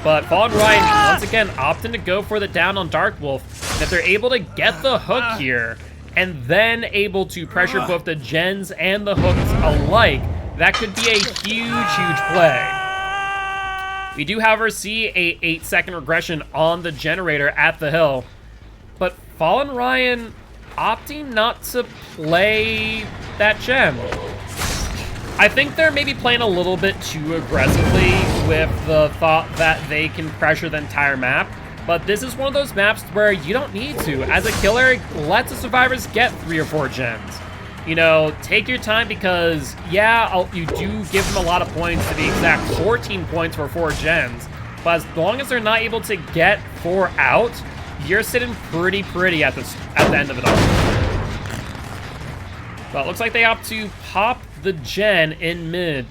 But Fallen Ryan, once again, opting to go for the down on Dark Wolf. And if they're able to get the hook here, and then able to pressure both the gens and the hooks alike, that could be a huge, huge play. We do, however, see a 8-second regression on the generator at the hill. But Fallen Ryan opting not to play that gem. I think they're maybe playing a little bit too aggressively with the thought that they can pressure the entire map, but this is one of those maps where you don't need to. As a killer, let the survivors get 3 or 4 gens. You know, take your time, because, yeah, you do give them a lot of points, to be exact 14 points for 4 gens, but as long as they're not able to get 4 out, you're sitting pretty at the end of it all. But it looks like they opt to pop the gen in mid,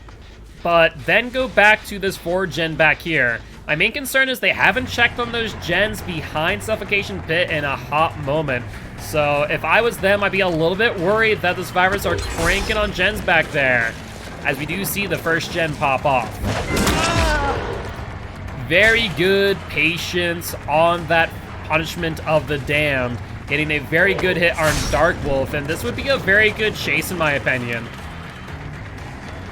but then go back to this 4-gen back here. My main concern is they haven't checked on those gens behind Suffocation Pit in a hot moment. So if I was them, I'd be a little bit worried that the survivors are cranking on gens back there, as we do see the first gen pop off. Very good patience on that Punishment of the Damned, getting a very good hit on Dark Wolf, and this would be a very good chase in my opinion.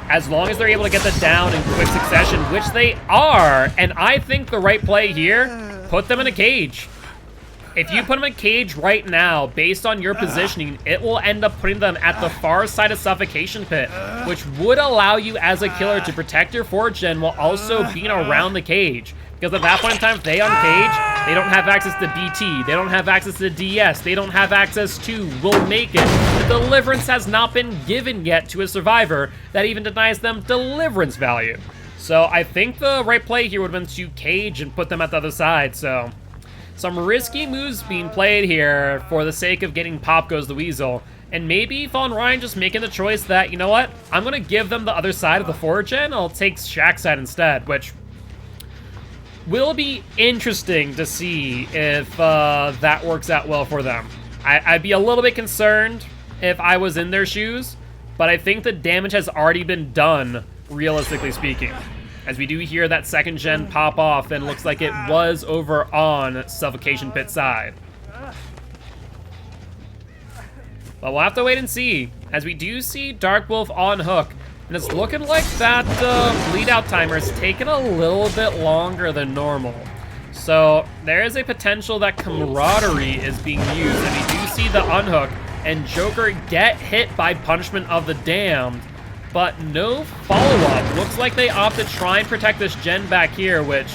As long as they're able to get the down in quick succession, which they are, and I think the right play here, put them in a cage. If you put them in a cage right now, based on your positioning, it will end up putting them at the far side of Suffocation Pit, which would allow you as a killer to protect your 4-gen while also being around the cage. Because at that point in time, if they uncage, they don't have access to BT, they don't have access to DS, they don't have access to Will Make It. The deliverance has not been given yet to a survivor that even denies them deliverance value. So I think the right play here would have been to cage and put them at the other side, so some risky moves being played here for the sake of getting Pop Goes the Weasel. And maybe Fallen Ryan just making the choice that, you know what, I'm going to give them the other side of the 4-gen, I'll take Shack side instead, which will be interesting to see if that works out well for them. I'd be a little bit concerned if I was in their shoes, but I think the damage has already been done, realistically speaking. As we do hear that second gen pop off, and looks like it was over on Suffocation Pit side. But we'll have to wait and see, as we do see Dark Wolf on hook. And it's looking like that bleed out timer is taking a little bit longer than normal. So there is a potential that camaraderie is being used, and we do see the unhook and Joker get hit by Punishment of the Damned, but no follow-up. Looks like they opt to try and protect this gen back here, which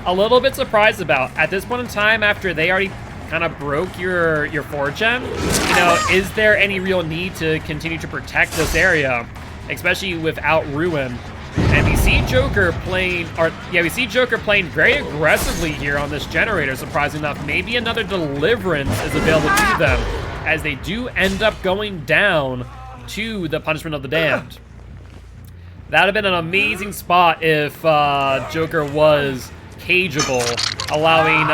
a little bit surprised about. At this point in time, after they already kind of broke your 4th-gen, you know, is there any real need to continue to protect this area, especially without Ruin? And we see Joker playing, we see Joker playing very aggressively here on this generator, surprisingly enough. Maybe another Deliverance is available to them, as they do end up going down to the Punishment of the Damned. That would have been an amazing spot if Joker was cageable, allowing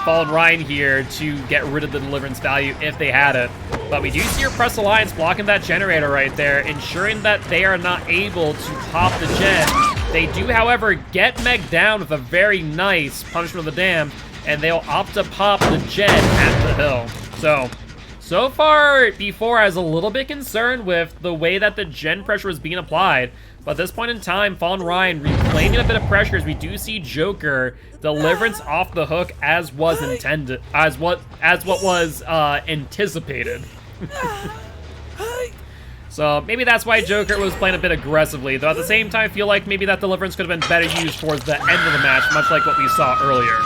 Fallen Ryan here to get rid of the Deliverance value if they had it. But we do see your Press Alliance blocking that generator right there, ensuring that they are not able to pop the gen. They do, however, get Meg down with a very nice Punishment of the Damned, and they'll opt to pop the gen at the hill. So far, B4 is a little bit concerned with the way that the gen pressure was being applied. But at this point in time, Fallen Ryan reclaiming a bit of pressure, as we do see Joker Deliverance off the hook as was intended, as what was anticipated. So maybe that's why Joker was playing a bit aggressively, though at the same time I feel like maybe that Deliverance could have been better used towards the end of the match, much like what we saw earlier.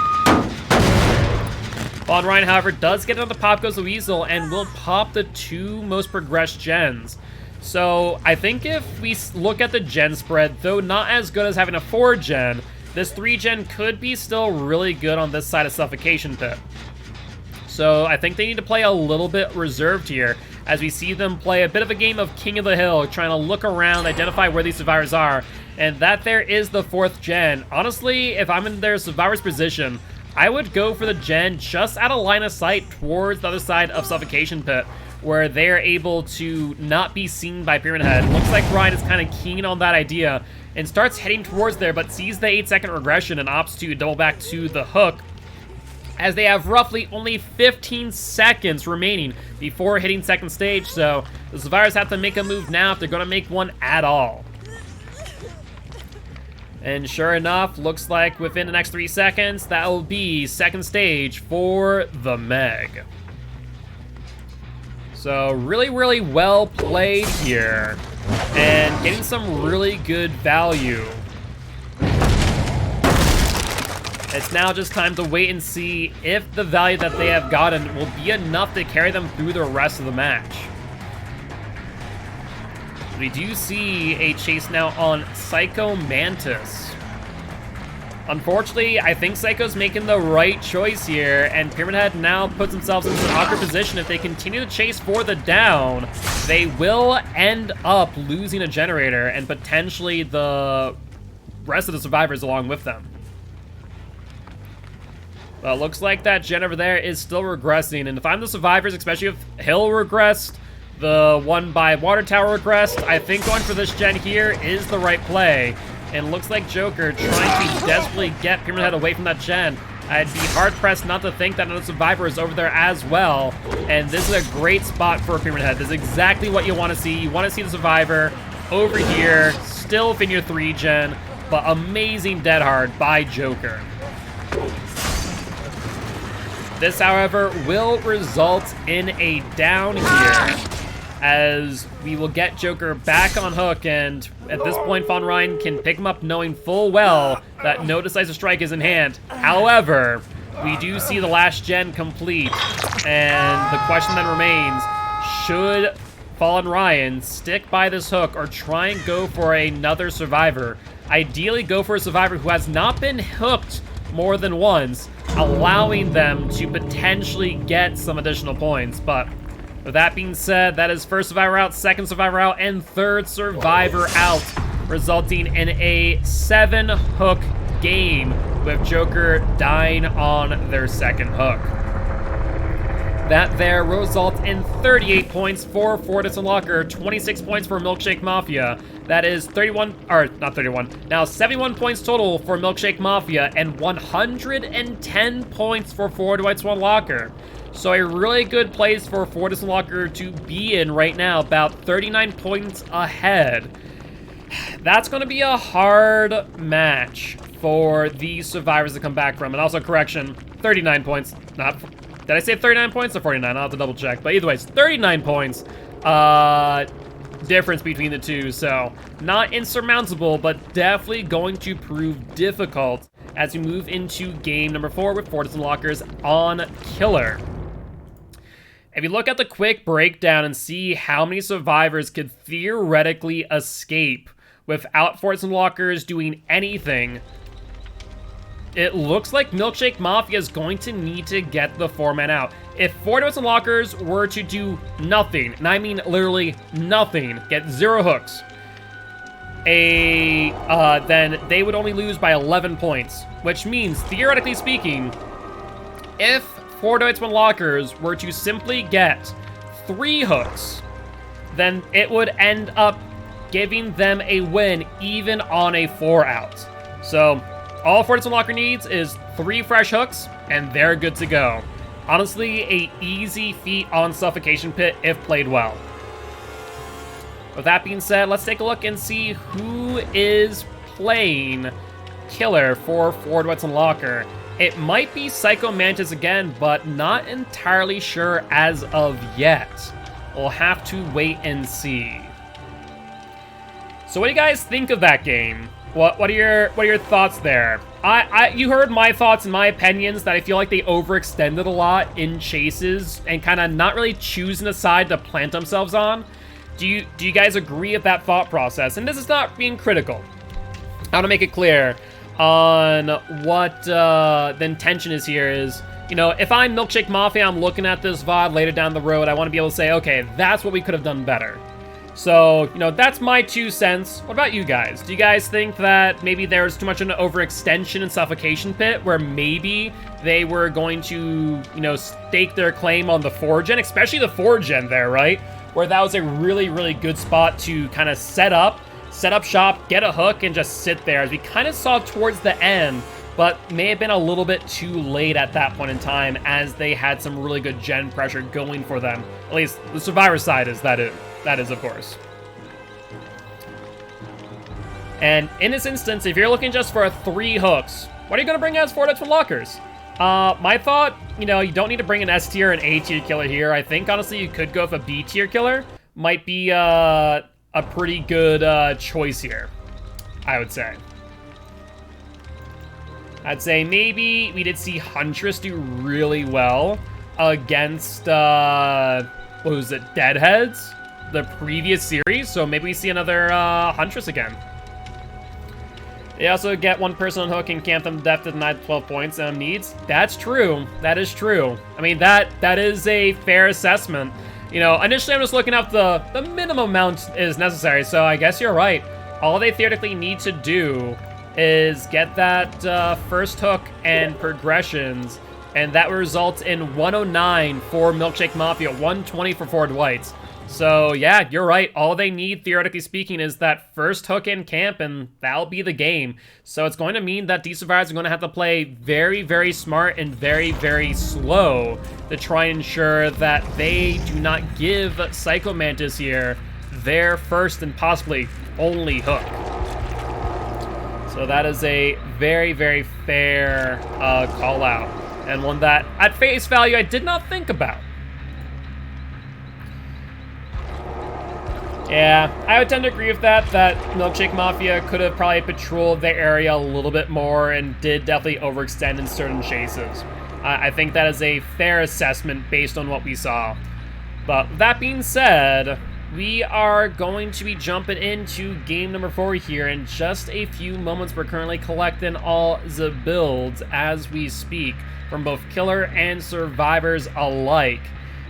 Fallen Ryan, however, does get another pop goes the Weasel and will pop the 2 most progressed gens. So I think if we look at the gen spread, though not as good as having a 4-gen, this 3-gen could be still really good on this side of Suffocation Pit. So I think they need to play a little bit reserved here, as we see them play a bit of a game of King of the Hill, trying to look around, identify where these survivors are, and that there is the 4th gen. Honestly, if I'm in their survivor's position, I would go for the gen just out of line of sight towards the other side of Suffocation Pit, where they're able to not be seen by Pyramid Head. Looks like Ryan is kind of keen on that idea and starts heading towards there, but sees the 8-second regression and opts to double back to the hook, as they have roughly only 15 seconds remaining before hitting second stage. So the survivors have to make a move now if they're going to make one at all. And sure enough, looks like within the next 3 seconds, that will be second stage for the Meg. So really, really well played here, and getting some really good value. It's now just time to wait and see if the value that they have gotten will be enough to carry them through the rest of the match. We do see a chase now on Psycho Mantis. Unfortunately, I think Psycho's making the right choice here, and Pyramid Head now puts themselves into an awkward position. If they continue to chase for the down, they will end up losing a generator and potentially the rest of the survivors along with them. Well, it looks like that gen over there is still regressing, and if I'm the survivors, especially if Hill regressed, the one by Water Tower regressed, I think going for this gen here is the right play. And looks like Joker trying to desperately get Pyramid Head away from that gen. I'd be hard-pressed not to think that another survivor is over there as well. And this is a great spot for Pyramid Head. This is exactly what you want to see. You want to see the survivor over here, still within your 3-gen, but amazing dead hard by Joker. This, however, will result in a down here, as we will get Joker back on hook, and at this point, Fallen Ryan can pick him up knowing full well that no decisive strike is in hand. However, we do see the last gen complete, and the question then remains, should Fallen Ryan stick by this hook or try and go for another survivor? Ideally, go for a survivor who has not been hooked more than once, allowing them to potentially get some additional points. But with that being said, that is first survivor out, second survivor out, and third survivor out, resulting in a 7-hook game with Joker dying on their second hook. That there results in 38 points for Fortis and Locker, 26 points for Milkshake Mafia. That is 71 points total for Milkshake Mafia and 110 points for Forward White Swan Locker. So a really good place for Fortis and Locker to be in right now, about 39 points ahead. That's going to be a hard match for the survivors to come back from. And also, correction, 39 points, not... Did I say 39 points or 49? I'll have to double check. But either way, it's 39 points difference between the two. So not insurmountable, but definitely going to prove difficult as we move into game number 4 with Fortis and Lockers on Killer. If you look at the quick breakdown and see how many survivors could theoretically escape without Fortis and Lockers doing anything, it looks like Milkshake Mafia is going to need to get the 4-man out. If Fortis and Lockers were to do nothing, and I mean literally nothing, get 0 hooks, then they would only lose by 11 points, which means, theoretically speaking, if Fortis and Lockers were to simply get 3 hooks, then it would end up giving them a win even on a 4-out. So all Fortis and Locker needs is 3 fresh hooks, and they're good to go. Honestly, a easy feat on Suffocation Pit if played well. With that being said, let's take a look and see who is playing Killer for Forward White Swan Locker. It might be Psycho Mantis again, but not entirely sure as of yet. We'll have to wait and see. So what do you guys think of that game? What are your thoughts there? You heard my thoughts and my opinions that I feel like they overextended a lot in chases and kind of not really choosing a side to plant themselves on. Do you guys agree with that thought process? And this is not being critical. I want to make it clear on what the intention is here is, you know, if I'm Milkshake Mafia, I'm looking at this VOD later down the road, I want to be able to say, okay, that's what we could have done better. So, you know, that's my 2 cents. What about you guys? Do you guys think that maybe there's too much of an overextension in Suffocation Pit, where maybe they were going to, you know, stake their claim on the 4-gen, especially the 4-gen there, right? Where that was a really, really good spot to kind of set up shop, get a hook, and just sit there, as we kind of saw towards the end, but may have been a little bit too late at that point in time, as they had some really good gen pressure going for them. At least the Survivor side is that is, of course. And in this instance, if you're looking just for 3 hooks, what are you going to bring as Fortis and Lockers? My thought, you know, you don't need to bring an S tier and A tier killer here. I think, honestly, you could go with a B tier killer. Might be a pretty good choice here, I would say. I'd say maybe we did see Huntress do really well against, what was it, Deadheads? The previous series, so maybe we see another Huntress again. They also get 1 person on hook and camp them to death to deny 12 points needs. That's true. That is true. I mean, that is a fair assessment. You know, initially I'm just looking up the minimum amount is necessary, so I guess you're right. All they theoretically need to do is get that first hook and progressions, and that will result in 109 for Milkshake Mafia, 120 for Forward Whites. So yeah, you're right. All they need, theoretically speaking, is that first hook in camp, and that'll be the game. So it's going to mean that these survivors are going to have to play very, very smart and very, very slow to try and ensure that they do not give Psycho Mantis here their first and possibly only hook. So that is a very, very fair call out, and one that, at face value, I did not think about. Yeah, I would tend to agree with that Milkshake Mafia could have probably patrolled their area a little bit more and did definitely overextend in certain chases. I think that is a fair assessment based on what we saw. But that being said, we are going to be jumping into game number 4 here in just a few moments. We're currently collecting all the builds as we speak from both killer and survivors alike,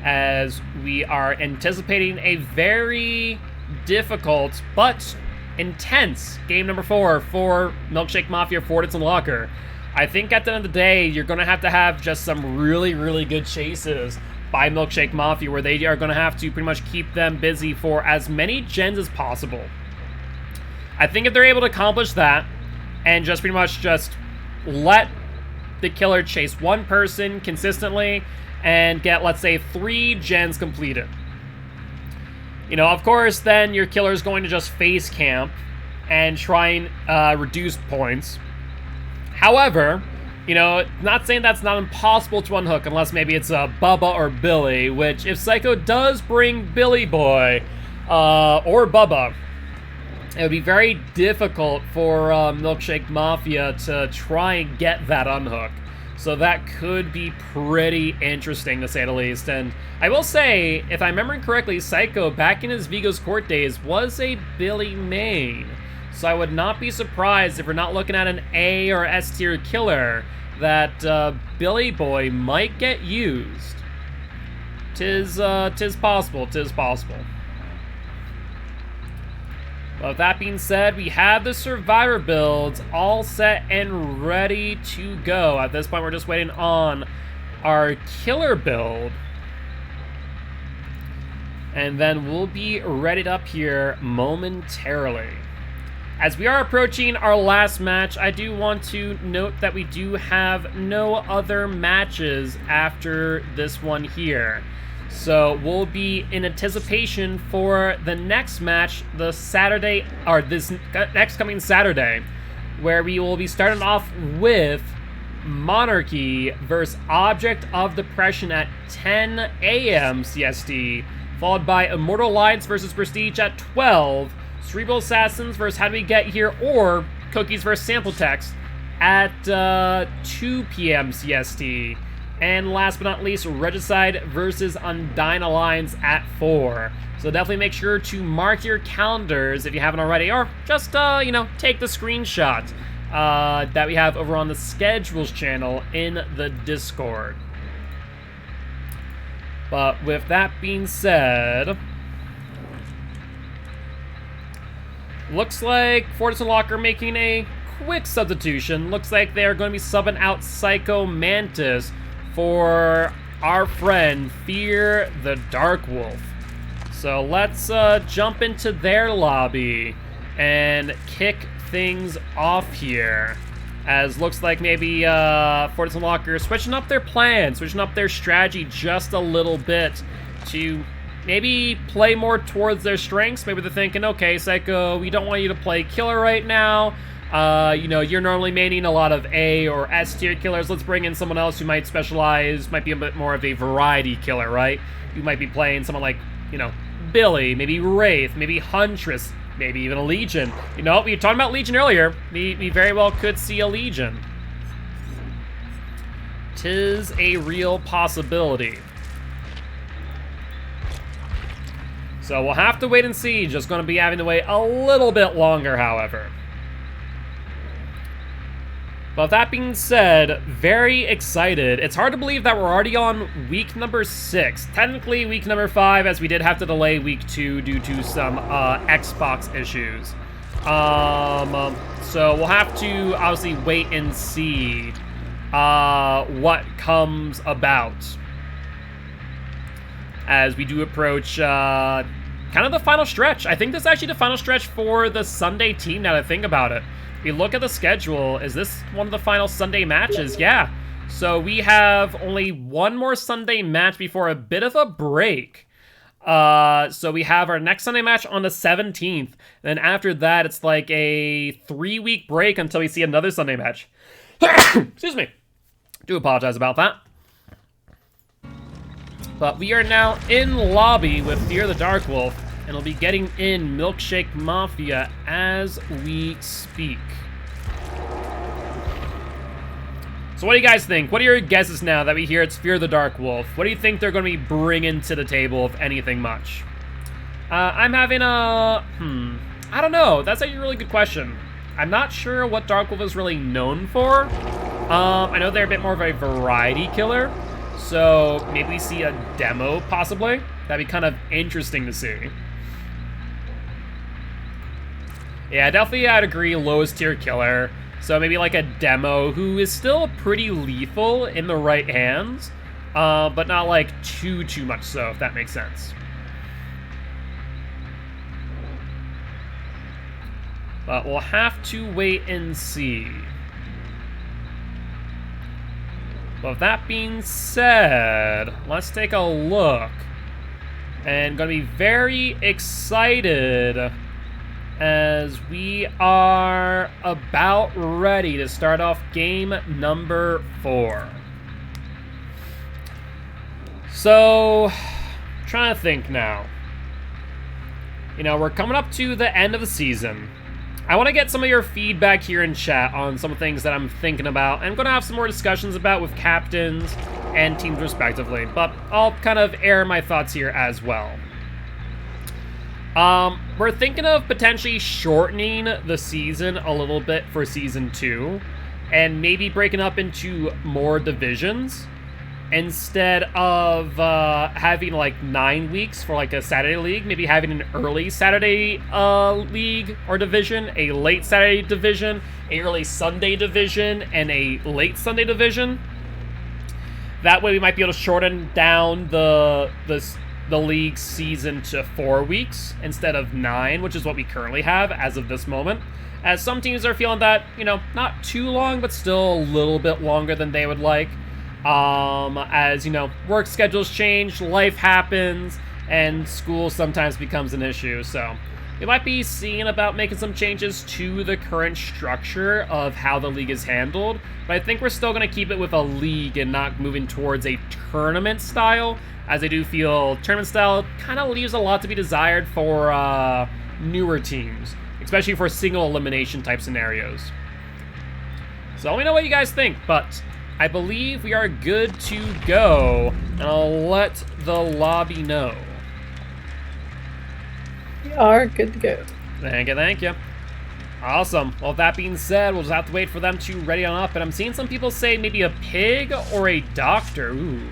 as we are anticipating a very difficult but intense game number 4 for Milkshake Mafia Fortits and Locker. I think at the end of the day, you're going to have just some really, really good chases by Milkshake Mafia, where they are going to have to pretty much keep them busy for as many gens as possible. I think if they're able to accomplish that, and just pretty much just let the killer chase one person consistently, and get, let's say, 3 gens completed. You know, of course, then your killer's going to just face camp and try and reduce points. However, you know, not saying that's not impossible to unhook, unless maybe it's Bubba or Billy, which if Psycho does bring Billy Boy or Bubba, it would be very difficult for Milkshake Mafia to try and get that unhook. So that could be pretty interesting, to say the least. And I will say, if I'm remembering correctly, Psycho, back in his Vigo's Court days, was a Billy main. So I would not be surprised if we're not looking at an A or S tier killer, that Billy Boy might get used. Tis possible, tis possible. But with that being said, we have the Survivor builds all set and ready to go. At this point, we're just waiting on our killer build. And then we'll be readied up here momentarily. As we are approaching our last match, I do want to note that we do have no other matches after this one here. So we'll be in anticipation for the next match, the Saturday, or this next coming Saturday, where we will be starting off with Monarchy versus Object of Depression at 10 a.m. CST, followed by Immortal Alliance versus Prestige at 12, Cerebral Assassins versus How Do We Get Here, or Cookies versus Sample Text at 2 p.m. CST. And last but not least, Regicide versus Undying Alliance at 4. So definitely make sure to mark your calendars if you haven't already, or just, you know, take the screenshot that we have over on the schedules channel in the Discord. But with that being said, looks like Fortits and Locker making a quick substitution. Looks like they're going to be subbing out Psycho Mantis for our friend Fear the Dark Wolf. So let's jump into their lobby and kick things off here. As looks like maybe Fortits and Locker switching up their plan, switching up their strategy just a little bit to maybe play more towards their strengths. Maybe they're thinking, okay, Psycho, we don't want you to play killer right now. You know, you're normally maining a lot of A or S tier killers. Let's bring in someone else who might specialize, might be a bit more of a variety killer, right? You might be playing someone like, you know, Billy, maybe Wraith, maybe Huntress, maybe even a Legion. You know, we were talking about Legion earlier. We very well could see a Legion. 'Tis a real possibility. So we'll have to wait and see. Just going to be having to wait a little bit longer, however. But that being said, very excited. It's hard to believe that we're already on week number 6. Technically week number 5, as we did have to delay week 2 due to some Xbox issues. So we'll have to obviously wait and see what comes about as we do approach kind of the final stretch. I think this is actually the final stretch for the Sunday team, now that I think about it. If you look at the schedule, is this one of the final Sunday matches? Yeah. So we have only one more Sunday match before a bit of a break. So we have our next Sunday match on the 17th. Then after that, it's like a 3-week break until we see another Sunday match. Excuse me. Do apologize about that. But we are now in lobby with Fear the Dark Wolf, and we'll be getting in Milkshake Mafia as we speak. So what do you guys think? What are your guesses now that we hear it's Fear the Dark Wolf? What do you think they're going to be bringing to the table, if anything much? I'm having a... I don't know. That's actually a really good question. I'm not sure what Dark Wolf is really known for. I know they're a bit more of a variety killer. So maybe we see a demo, possibly. That'd be kind of interesting to see. Yeah, definitely I'd agree, lowest tier killer. So maybe like a demo who is still pretty lethal in the right hands, but not like too much so, if that makes sense. But we'll have to wait and see. But with that being said, let's take a look. And gonna be very excited as we are about ready to start off game number 4. So, trying to think now. You know, we're coming up to the end of the season. I want to get some of your feedback here in chat on some things that I'm thinking about. I'm going to have some more discussions about with captains and teams respectively, but I'll kind of air my thoughts here as well. We're thinking of potentially shortening the season a little bit for Season 2, and maybe breaking up into more divisions, instead of having like 9 weeks for like a Saturday league, maybe having an early Saturday league or division, a late Saturday division, a early Sunday division, and a late Sunday division. That way we might be able to shorten down the league season to 4 weeks instead of 9, which is what we currently have as of this moment. As some teams are feeling that, you know, not too long, but still a little bit longer than they would like. As, you know, work schedules change, life happens, and school sometimes becomes an issue. So we might be seeing about making some changes to the current structure of how the league is handled, but I think we're still going to keep it with a league and not moving towards a tournament style, as I do feel tournament style kind of leaves a lot to be desired for newer teams, especially for single elimination type scenarios. So let me know what you guys think, but I believe we are good to go, and I'll let the lobby know. We are good to go. Thank you. Awesome. Well, with that being said, we'll just have to wait for them to ready on up, and I'm seeing some people say maybe a pig or a doctor. Ooh.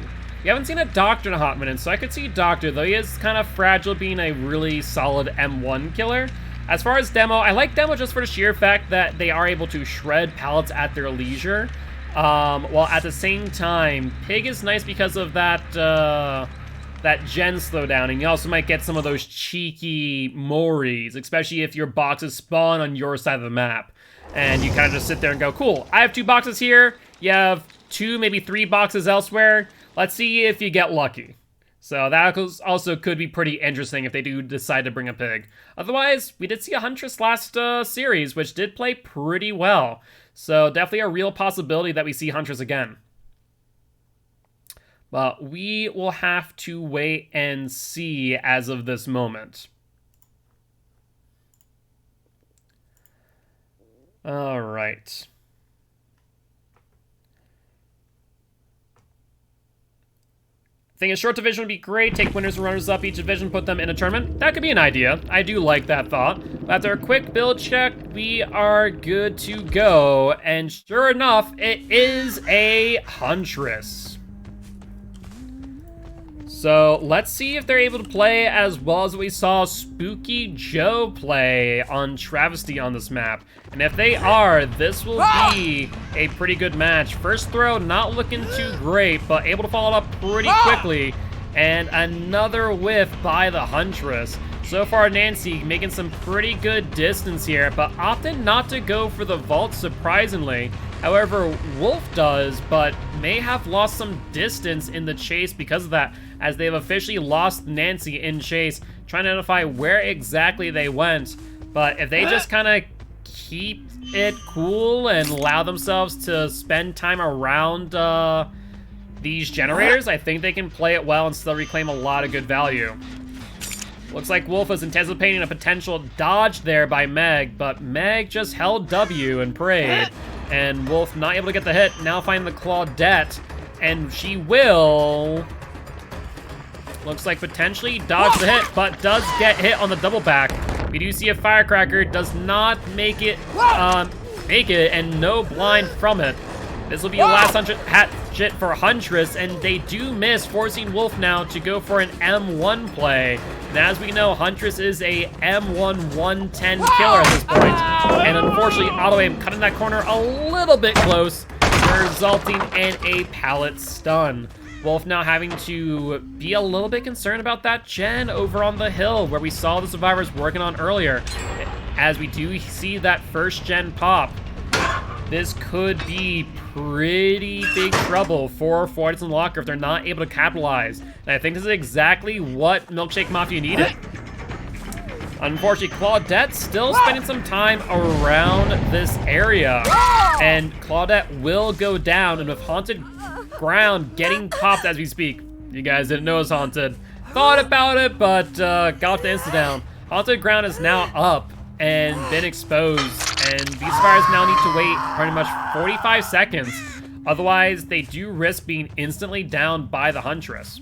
We haven't seen a doctor in a hot minute, so I could see doctor, though he is kind of fragile being a really solid M1 killer. As far as demo, I like demo just for the sheer fact that they are able to shred pallets at their leisure. While at the same time, pig is nice because of that that gen slowdown, and you also might get some of those cheeky mories, especially if your boxes spawn on your side of the map. And you kind of just sit there and go, cool, I have 2 boxes here, you have 2, maybe 3 boxes elsewhere, let's see if you get lucky. So that also could be pretty interesting if they do decide to bring a pig. Otherwise, we did see a Huntress last series, which did play pretty well. So definitely a real possibility that we see Huntress again. But we will have to wait and see as of this moment. All right. I think a short division would be great. Take winners and runners up each division, put them in a tournament. That could be an idea. I do like that thought. But after a quick build check, we are good to go. And sure enough, it is a Huntress. So let's see if they're able to play as well as we saw Spooky Joe play on Travesty on this map. And if they are, this will be a pretty good match. First throw, not looking too great, but able to follow it up pretty quickly. And another whiff by the Huntress. So far, Nancy making some pretty good distance here, but opted not to go for the vault, surprisingly. However, Wolf does, but may have lost some distance in the chase because of that, as they've officially lost Nancy in chase, trying to identify where exactly they went. But if they just kind of keep it cool and allow themselves to spend time around these generators, I think they can play it well and still reclaim a lot of good value. Looks like Wolf was anticipating a potential dodge there by Meg, but Meg just held W and prayed. And Wolf not able to get the hit, now finding the Claudette, and she will... Looks like potentially dodge the hit, but does get hit on the double back. We do see a firecracker, does not make it, and no blind from it. This will be a last hatchet for Huntress, and they do miss, forcing Wolf now to go for an M1 play. And as we know, Huntress is a M1 110 killer at this point. And unfortunately, Auto Aim cutting that corner a little bit close, resulting in a pallet stun. Wolf now having to be a little bit concerned about that gen over on the hill where we saw the survivors working on earlier. As we do see that first gen pop, this could be pretty big trouble for Fortis and Locker if they're not able to capitalize. And I think this is exactly what Milkshake Mafia needed. Unfortunately, Claudette still spending some time around this area. And Claudette will go down, and with Haunted Ground getting popped as we speak. You guys didn't know it was haunted. Thought about it, but got the insta down. Haunted Ground is now up and been exposed, and these fires now need to wait pretty much 45 seconds. Otherwise, they do risk being instantly down by the Huntress.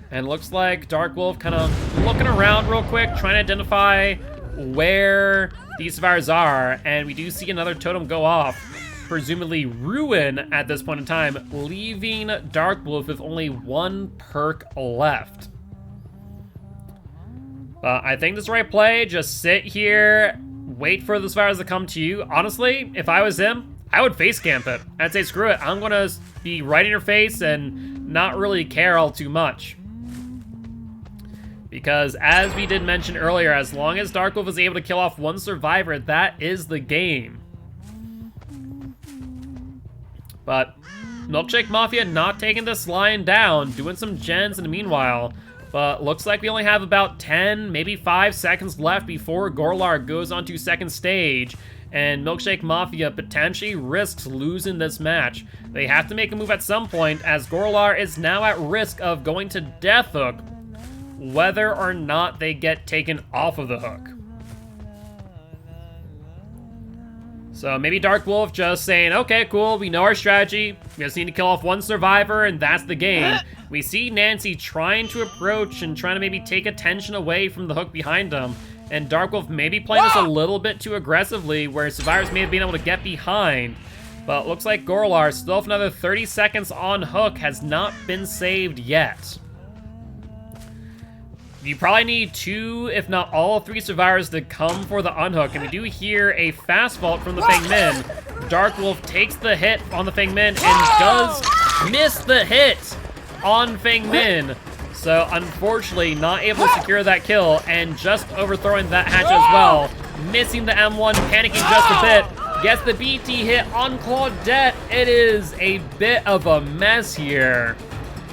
And looks like Dark Wolf kind of looking around real quick, trying to identify where these survivors are, and we do see another totem go off. Presumably Ruin at this point in time, leaving Dark Wolf with only one perk left. I think this is the right play. Just sit here, wait for the survivors to come to you. Honestly, if I was him, I would face camp it. I'd say, screw it. I'm gonna be right in your face and not really care all too much. Because as we did mention earlier, as long as Dark Wolf is able to kill off one survivor, that is the game. But Milkshake Mafia not taking this lion down, doing some gens in the meanwhile. But looks like we only have about 10, maybe 5 seconds left before Gorlar goes on to second stage. And Milkshake Mafia potentially risks losing this match. They have to make a move at some point, as Gorlar is now at risk of going to Death Hook, whether or not they get taken off of the hook. So maybe Dark Wolf just saying, okay, cool, we know our strategy. We just need to kill off one survivor, and that's the game. We see Nancy trying to approach and trying to maybe take attention away from the hook behind him. And Dark Wolf maybe playing this a little bit too aggressively, where survivors may have been able to get behind. But it looks like Gorlar, still with another 30 seconds on hook, has not been saved yet. You probably need 2, if not all 3 survivors to come for the unhook, and we do hear a fast vault from the Feng Min. Dark Wolf takes the hit on the Feng Min and does miss the hit on Feng Min. So unfortunately, not able to secure that kill and just overthrowing that hatch as well. Missing the M1, panicking just a bit. Gets the BT hit on Claudette. It is a bit of a mess here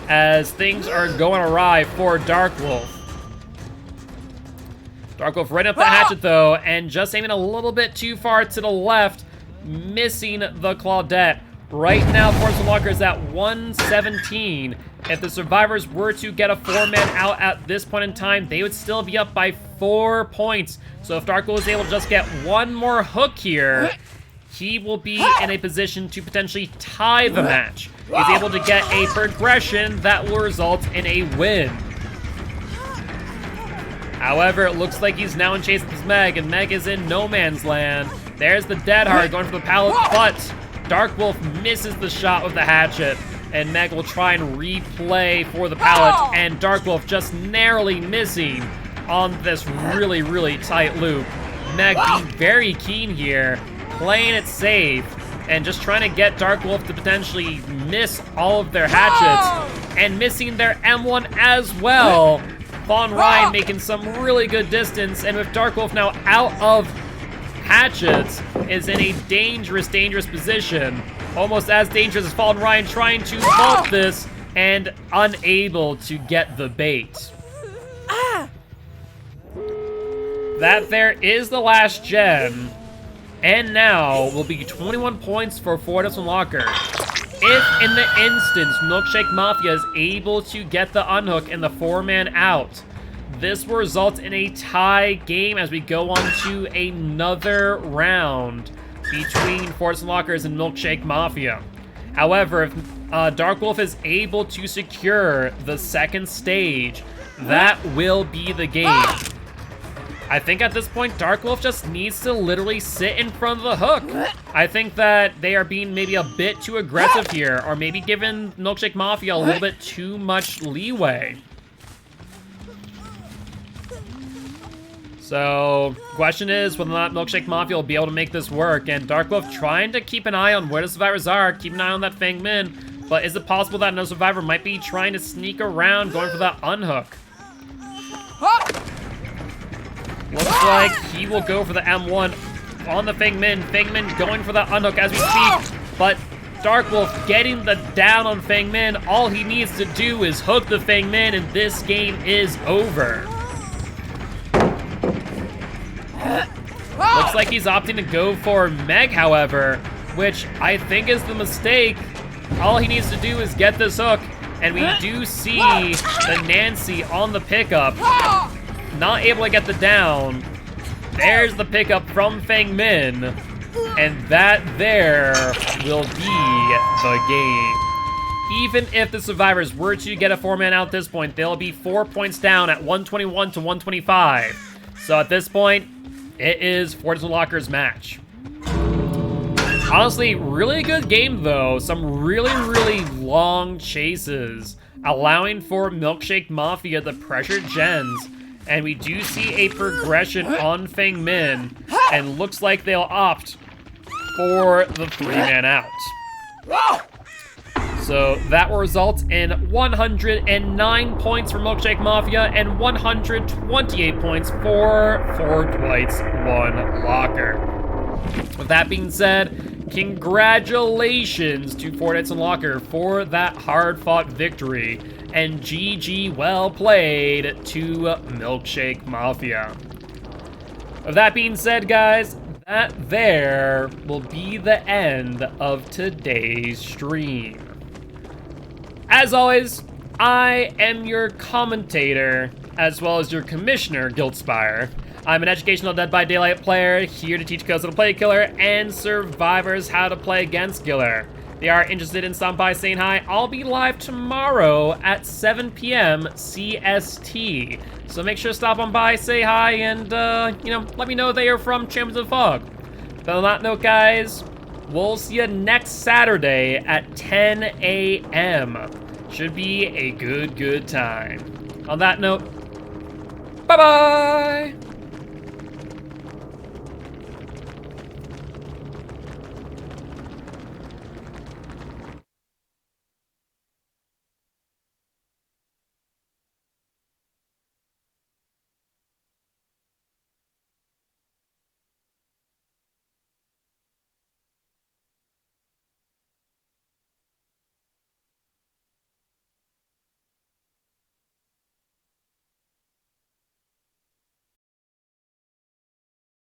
as things are going awry for Dark Wolf. Dark Wolf right up the hatchet though, and just aiming a little bit too far to the left, missing the Claudette. Right now, Force Walker is at 117. If the survivors were to get a 4-man out at this point in time, they would still be up by 4 points. So if Dark Wolf is able to just get one more hook here, he will be in a position to potentially tie the match. He's able to get a progression that will result in a win. However, it looks like he's now in chase with Meg, and Meg is in no man's land. There's the Dead Heart going for the pallet, but Dark Wolf misses the shot with the hatchet, and Meg will try and replay for the pallet, and Dark Wolf just narrowly missing on this really, really tight loop. Meg being very keen here, playing it safe, and just trying to get Dark Wolf to potentially miss all of their hatchets, and missing their M1 as well. Von Ryan making some really good distance, and with Dark Wolf now out of hatchets, is in a dangerous, dangerous position. Almost as dangerous as Von Ryan trying to vault this and unable to get the bait. That there is the last gen, and now will be 21 points for Fortis and Locker. If in the instance Milkshake Mafia is able to get the unhook and the 4-man out, this will result in a tie game as we go on to another round between Fortis and Lockers and Milkshake Mafia. However, if Dark Wolf is able to secure the second stage, that will be the game. I think at this point, Dark Wolf just needs to literally sit in front of the hook. I think that they are being maybe a bit too aggressive here, or maybe giving Milkshake Mafia a little bit too much leeway. So, question is whether or not Milkshake Mafia will be able to make this work, and Dark Wolf trying to keep an eye on where the survivors are, keep an eye on that Fang Min, but is it possible that another survivor might be trying to sneak around, going for that unhook? Looks like he will go for the M1 on the Fang Min. Fang Min going for the unhook as we speak, but Dark Wolf getting the down on Fang Min. All he needs to do is hook the Fang Min, and this game is over. Looks like he's opting to go for Meg, however, which I think is the mistake. All he needs to do is get this hook, and we do see the Nancy on the pickup. Not able to get the down. There's the pickup from Fang Min, and that there will be the game. Even if the survivors were to get a 4-man out at this point, they'll be 4 points down at 121 to 125. So at this point, it is Fortune Locker's match. Honestly, really good game though. Some really long chases, allowing for Milkshake Mafia to pressure gens. And we do see a progression on Fang Min, and looks like they'll opt for the 3-man out. So that will result in 109 points for Milkshake Mafia and 128 points for Four Dwights, One Locker. With that being said, congratulations to Four Dwights and Locker for that hard-fought victory. And GG well played to Milkshake Mafia. With that being said, guys, that there will be the end of today's stream. As always, I am your commentator, as well as your commissioner, Giltspire. I'm an educational Dead by Daylight player, here to teach codes how to play Killer and survivors how to play against Killer. If they are interested in stopping by saying hi, I'll be live tomorrow at 7 p.m. CST. So make sure to stop on by, say hi, and, let me know that you're from Champions of Fog. But on that note, guys, we'll see you next Saturday at 10 a.m. Should be a good time. On that note, bye-bye!